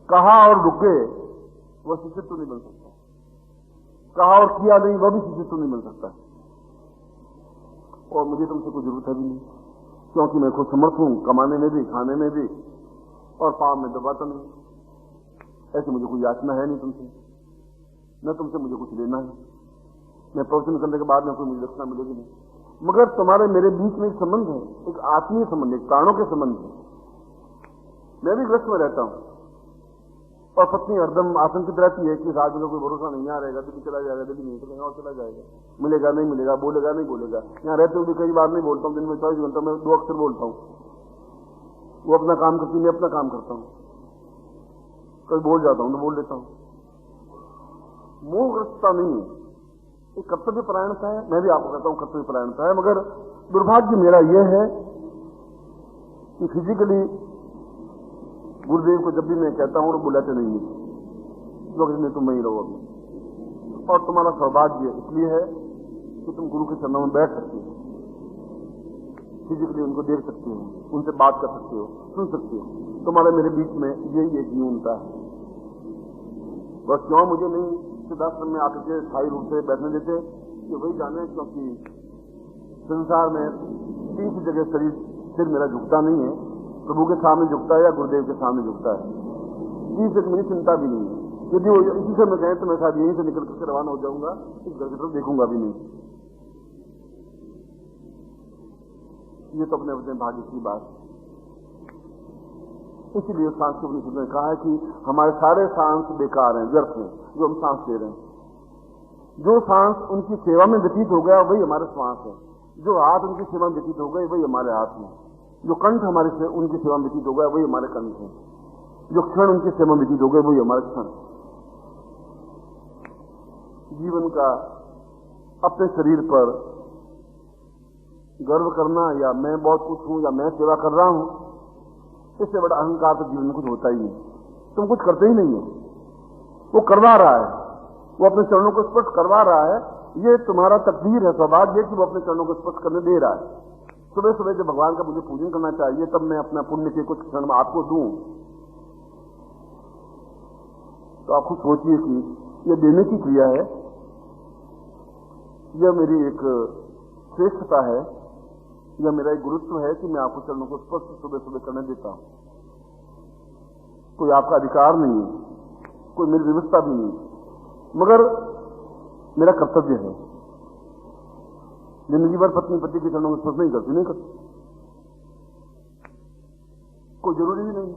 Speaker 1: कहा और रुके वह शिष्यत्व नहीं बन सकता, कहा और किया नहीं वह भी शिष्यत्व नहीं बन सकता। और मुझे तुमसे कोई जरूरत है भी नहीं, क्योंकि मैं खुद समर्थ हूं, कमाने में भी, खाने में भी, और पाप में दबाता नहीं। ऐसे मुझे कोई याचना है नहीं तुमसे, न तुमसे मुझे कुछ लेना है, मैं प्रवचन करने के बाद में कोई मुझे दक्षिणा मिलेगी नहीं, मगर तुम्हारे मेरे बीच में एक संबंध है, एक आत्मीय संबंध, एक प्राणों के संबंध है। मैं भी ग्रस्त में रहता हूं, और पत्नी हरदम आशंकित रहती है कि इस आदमी का कोई भरोसा नहीं, यहाँ रहेगा दिल्ली चला जाएगा, दिल्ली नहीं चलेगा और चला जाएगा, मिलेगा नहीं मिलेगा, बोलेगा नहीं बोलेगा। यहाँ रहते हुए भी कई बार नहीं बोलता हूँ, दिन में 24 घंटा में 2 अक्षर बोलता हूँ। वो अपना काम करती, मैं अपना काम करता हूँ, कभी बोल जाता हूँ तो बोल लेता हूँ। मोहग्रस्तता नहीं है, एक कर्तव्य परायणता है। मैं भी आपको कहता हूँ कर्तव्य परायणता है, मगर दुर्भाग्य मेरा यह है कि फिजिकली गुरुदेव को जब भी मैं कहता हूं तो बुलाते नहीं है, लोग इसमें तुम वहीं रहो अभी। और तुम्हारा सौभाग्य इसलिए है कि तुम गुरु के चरणों में बैठ सकते हो, फिजिकली उनको देख सकते हो, उनसे बात कर सकते हो, सुन सकते हो। तुम्हारे मेरे बीच में यही एक न्यूनता है। बस क्यों मुझे नहीं सिद्धाश्रम में आकर के स्थायी रूप से बैठने देते, कि वही जाने, क्योंकि संसार में तीसरी जगह सिर मेरा झुकता नहीं है, प्रभु के सामने झुकता है या गुरुदेव के सामने झुकता है। इस एक मेरी चिंता भी नहीं है। यदि वो इसी से मैं कहें तो मैं शायद यहीं से निकल करके रवाना हो जाऊंगा, इस घर की तरफ देखूंगा भी नहीं। ये तो अपने अपने भाग्य की बात। इसीलिए सांस के उपनिषद ने कहा है कि हमारे सारे सांस बेकार हैं, व्यर्थ हैं, जो हम सांस ले रहे हैं। जो सांस उनकी सेवा में व्यतीत हो गया वही हमारे श्वास है, जो हाथ उनकी सेवा में व्यतीत हो गए वही हमारे हाथ में, जो कंठ हमारे से उनकी सेवा में व्यतीत हो गया वही हमारे कंठ है, जो क्षण उनकी सेवा में व्यतीत हो गए वही हमारे क्षण। जीवन का अपने शरीर पर गर्व करना या मैं बहुत कुछ हूं या मैं सेवा कर रहा हूं, इससे बड़ा अहंकार तो जीवन में कुछ होता ही नहीं। तुम कुछ करते ही नहीं हो, वो करवा रहा है, वो अपने चरणों को स्पर्श करवा रहा है। ये तुम्हारा तकदीर है, सौभाग्य कि वो अपने चरणों को स्पर्श करने दे रहा है। सुबह सुबह जब भगवान का मुझे पूजन करना चाहिए, तब मैं अपना पुण्य के कुछ क्षण में आपको दूं, तो आप खुद सोचिए कि यह देने की क्रिया है, यह मेरी एक श्रेष्ठता है, यह मेरा एक गुरुत्व है कि मैं आपको चरणों को स्पर्श सुबह सुबह करने देता हूं। कोई आपका अधिकार नहीं है, कोई मेरी व्यवस्था भी नहीं, मगर मेरा कर्तव्य है। जिंदगी भर पत्नी पति के चरणों को स्पर्श नहीं करती, नहीं करती, कोई जरूरी भी नहीं।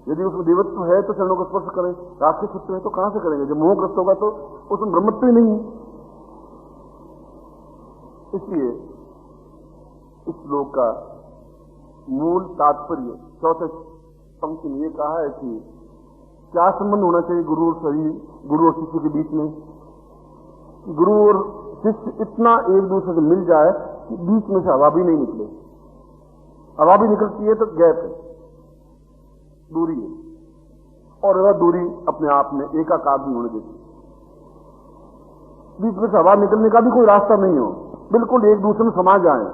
Speaker 1: यदि उसमें देवत्व है तो चरणों को स्पर्श करें, राक्षस सत्य है तो कहां से करेंगे? जब मोहग्रस्त होगा तो उसमें ब्रह्मत्व ही नहीं है। इसलिए इस श्लोक का मूल तात्पर्य चौथे पंक्ति में यह कहा है कि क्या संबंध होना चाहिए गुरु और शरीर, गुरु और शिष्य के बीच में? गुरु और शिष्य इतना एक दूसरे से मिल जाए कि बीच में से हवा भी नहीं निकले। हवा भी निकलती है तो गैप है, दूरी है, और वह दूरी अपने आप में एकाकार भी होने देती। बीच में से हवा निकलने का भी कोई रास्ता नहीं हो, बिल्कुल एक दूसरे में समा जाए,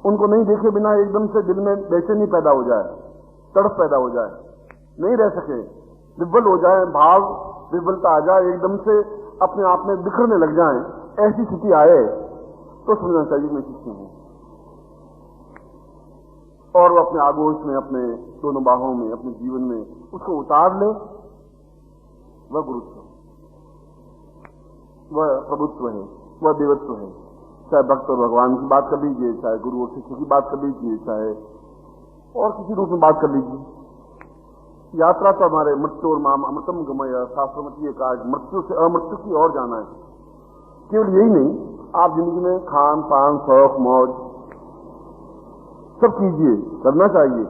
Speaker 1: उनको नहीं देखे बिना एकदम से दिल में बेचैनी पैदा हो जाए, तड़प पैदा हो जाए, नहीं रह सके, विह्वल हो जाए, भाव विह्वलता आ जाए, एकदम से अपने आप में बिखरने लग जाए, ऐसी स्थिति आए तो समझना चाहिए मैं शिष्य हूं। और वो अपने आगोश में, अपने दोनों बाहों में, अपने जीवन में उसको उतार ले, वह गुरुत्व, वह प्रभुत्व है, वह देवत्व है। चाहे भक्त और भगवान की बात कर लीजिए, चाहे गुरु और शिष्य की बात कर लीजिए, चाहे और किसी रूप में बात कर लीजिए। यात्रा तो हमारे मृत्यु और माम अमृतम गमय, शास्त्रों में ये कहा मृत्यु से अमृत्यु की ओर जाना है। केवल यही नहीं, आप जिंदगी में खान पान शौक मौज सब कीजिए, करना चाहिए,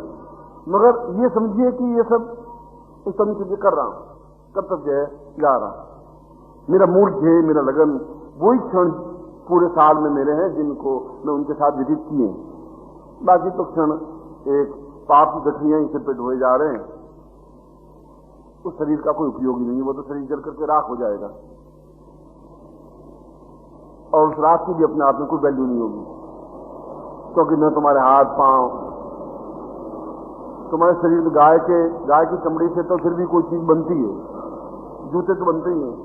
Speaker 1: मगर ये समझिए कि ये सब इस समय के लिए कर रहा हूं, कर्तव्य है, जा रहा, मेरा मूल ध्येय, मेरा लगन वही क्षण पूरे साल में मेरे हैं जिनको मैं उनके साथ व्यतीत किए। बाकी तो क्षण एक पाप की गठरियां सिर पे ढोए जा रहे हैं, उस शरीर का कोई उपयोग ही नहीं है, वो तो शरीर जल करके राख हो जाएगा, और उस राख की भी अपने आप में कोई वैल्यू नहीं होगी, क्योंकि न तुम्हारे हाथ पांव, तुम्हारे शरीर में गाय की चमड़ी से तो फिर भी कोई चीज बनती है, जूते तो बनते ही हैं,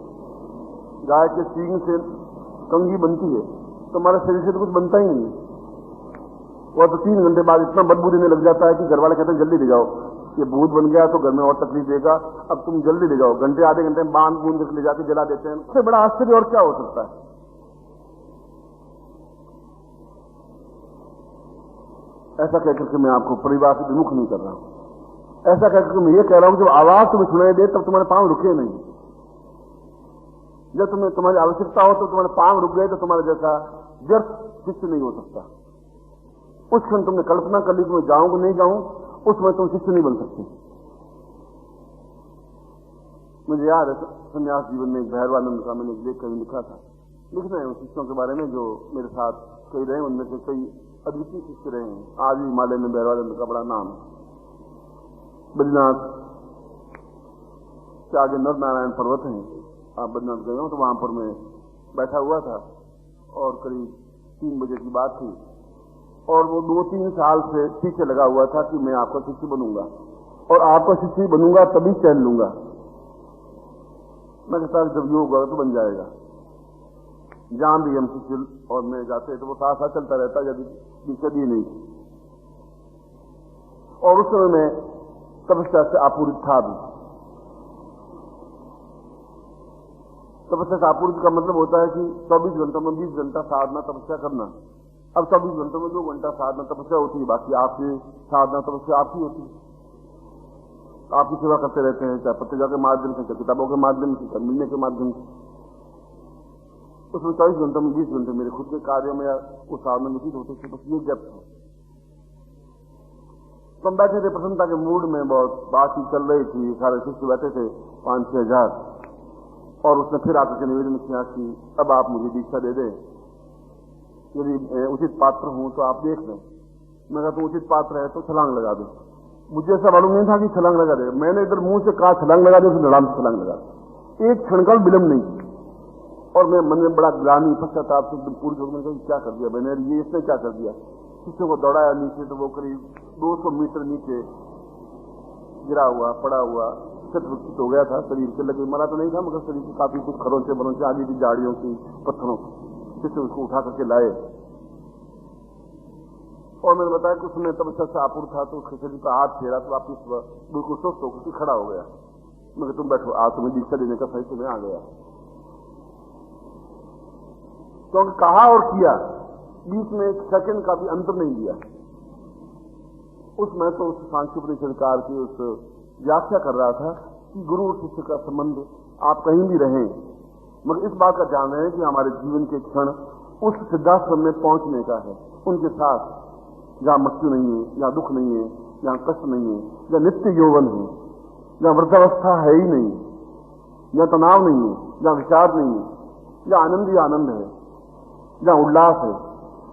Speaker 1: गाय के सींग से कंघी बनती है, तुम्हारे शरीर से तो कुछ बनता ही नहीं। वह तो 3 घंटे बाद इतना बदबू देने लग जाता है कि घर वाले कहते हैं जल्दी ले जाओ, ये भूत बन गया तो घर में और तकलीफ देगा, अब तुम जल्दी ले जाओ। घंटे आधे घंटे में बांध बूंद ले जाके जला देते हैं। उससे बड़ा आश्चर्य और क्या हो सकता है? ऐसा कहकर के मैं आपको परिवार से विमुख नहीं कर रहा हूं, ऐसा कहकर मैं ये कह रहा हूं कि जब आवाज तुम्हें सुनाई दे तब तुम्हारे पांव रुके नहीं। जब तुम्हें तुम्हारी आवश्यकता हो तो तुम्हारे पांव रुक गए तो तुम्हारे जैसा व्यर्थ शिष्य नहीं हो सकता। उस क्षण तुमने कल्पना कर ली कि मैं जाऊंगा नहीं जाऊं, उस समय तुम शिष्य नहीं बन सकते। मुझे याद है संन्यास जीवन में भैरवानंद का मैंने एक लेख कहीं लिखा था। लिखना है उन शिष्यों के बारे में जो मेरे साथ कई रहे, उनमें से कई अद्वितीय शिष्य रहे हैं। आज भी हिमालय में भैरवानंद का बड़ा नाम है। बद्रीनाथ से आगे नर नारायण पर्वत है, आप बद्रीनाथ गए हो तो वहां पर मैं बैठा हुआ था और करीब 3 बजे की बात थी और वो 2-3 साल से पीछे लगा हुआ था कि मैं आपका शिष्य बनूंगा और आपका शिष्य बनूंगा तभी चैन लूंगा। मैं कहता जब योग होगा तो बन जाएगा। जहां भी हम शिष्य और मैं जाते तो वो साथ साथ चलता रहता, यदि कभी नहीं। और उस समय मैं तपस्या से आपूरित था भी। तपस्या से आपूरित का मतलब होता है कि 24 घंटों में 20 घंटा साधना तपस्या करना। अब 24 घंटों में 2 घंटा साधना तपस्या होती है, बाकी आपकी साधना तपस्या आपकी होती है। आपकी सेवा करते रहते हैं, चाहे पत्रिका के माध्यम से, चाहे किताबों के माध्यम से, चाहे मिलने के माध्यम से। उसमें 24 घंटों में 20 घंटे मेरे खुद के कार्यों में उस साधना में व्यतीत होते थे। बस ये गैप था। तो हम बैठे थे प्रसन्नता के मूड में, बहुत बातचीत चल रही थी, सारे शिष्य बैठे थे 5-6 हजार। और उसने फिर आकर के निवेदन किया कि अब आप मुझे दीक्षा दे दें, यदि उचित पात्र हूं तो आप देख लें। मैं कहा तो उचित पात्र है तो छलांग लगा दो। मुझे ऐसा मालूम नहीं था कि छलांग लगा दे। मैंने इधर मुंह से कहा छलांग लगा दे, फिर लड़ाम से छलांग लगा दे। एक क्षण का विलंब नहीं। और मैं मन में बड़ा ग्लानि पश्चाताप से एकदम पूरी होकर मैंने क्या कर दिया मैंने, ये इसने क्या कर दिया। शिष्यों को दौड़ाया नीचे तो वो करीब 200 मीटर नीचे गिरा हुआ, पड़ा हुआ, क्षत हो गया था। शरीर से लगे मरा तो नहीं था, मगर शरीर से काफी कुछ खरों से बरों से आगे की झाड़ियों की पत्थरों से उसको उठा करके लाए। और मैंने बताया कि उसमें तपस्या से आपूर था तो उसके शरीर का हाथ फेरा तो वापिस बिल्कुल स्वस्थ होकर खड़ा हो गया। मगर तुम बैठो, आज तुम्हें दीक्षा देने का सही समय आ गया। क्योंकि कहा और किया बीच में एक सेकंड का भी अंतर नहीं दिया। उसमें तो उस सांख्योपनिषदकार की उस व्याख्या कर रहा था कि गुरु और शिष्य का संबंध आप कहीं भी रहें, मगर इस बात का ध्यान रहे कि हमारे जीवन के क्षण उस सिद्धाश्रम में पहुंचने का है, उनके साथ जहां मृत्यु नहीं है, जहां दुख नहीं है, जहां कष्ट नहीं है, जहां नित्य यौवन है, जहां वृद्धावस्था है ही नहीं, जहां तनाव नहीं है, जहां विचार नहीं है, जहां आनंद ही आनंद है, जहां उल्लास है,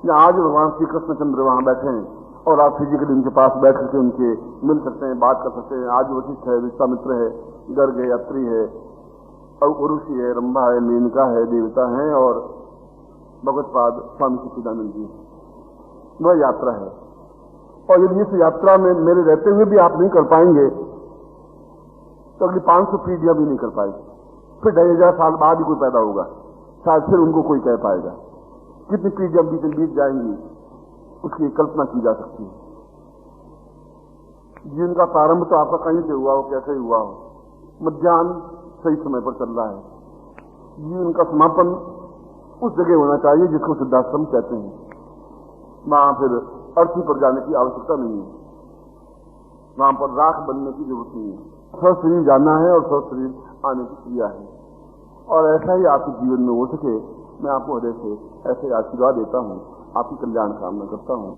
Speaker 1: जहां आज भगवान श्री कृष्णचंद्र वहां बैठे हैं और आप फिजिकली उनके पास बैठ करके उनके मिल सकते हैं, बात कर सकते हैं। आज वशिष्ठ है, विश्वामित्र है, गर्ग है, अत्रि है, और उर्वशी है, रंभा है, मेनका है, देवता है और भगवत्पाद स्वामी सच्चिदानंद जी। वह यात्रा है। और यदि इस यात्रा में मेरे रहते हुए भी आप नहीं कर पाएंगे तो अगली 500 पीढ़ियां भी नहीं कर पाएगी। फिर 2500 साल बाद ही कोई पैदा होगा, शायद फिर उनको कोई कह पाएगा। कितनी पीढ़ियां बीत जाएंगी उसकी कल्पना की जा सकती है। जीवन का प्रारंभ तो आपका कहीं से हुआ हो, कैसे हुआ हो, मध्याह्न सही समय पर चल रहा है। जीवन का समापन उस जगह होना चाहिए जिसको सिद्धाश्रम कहते हैं। वहां फिर अर्थी पर जाने की आवश्यकता नहीं है, वहां पर राख बनने की जरूरत नहीं है। स्वस्थ शरीर जाना है और स्वस्थ शरीर आने की क्रिया है। और ऐसा ही आपके जीवन में हो सके, मैं आपको हृदय से ऐसे आशीर्वाद देता हूं, आपकी कल्याण कामना करता हूं।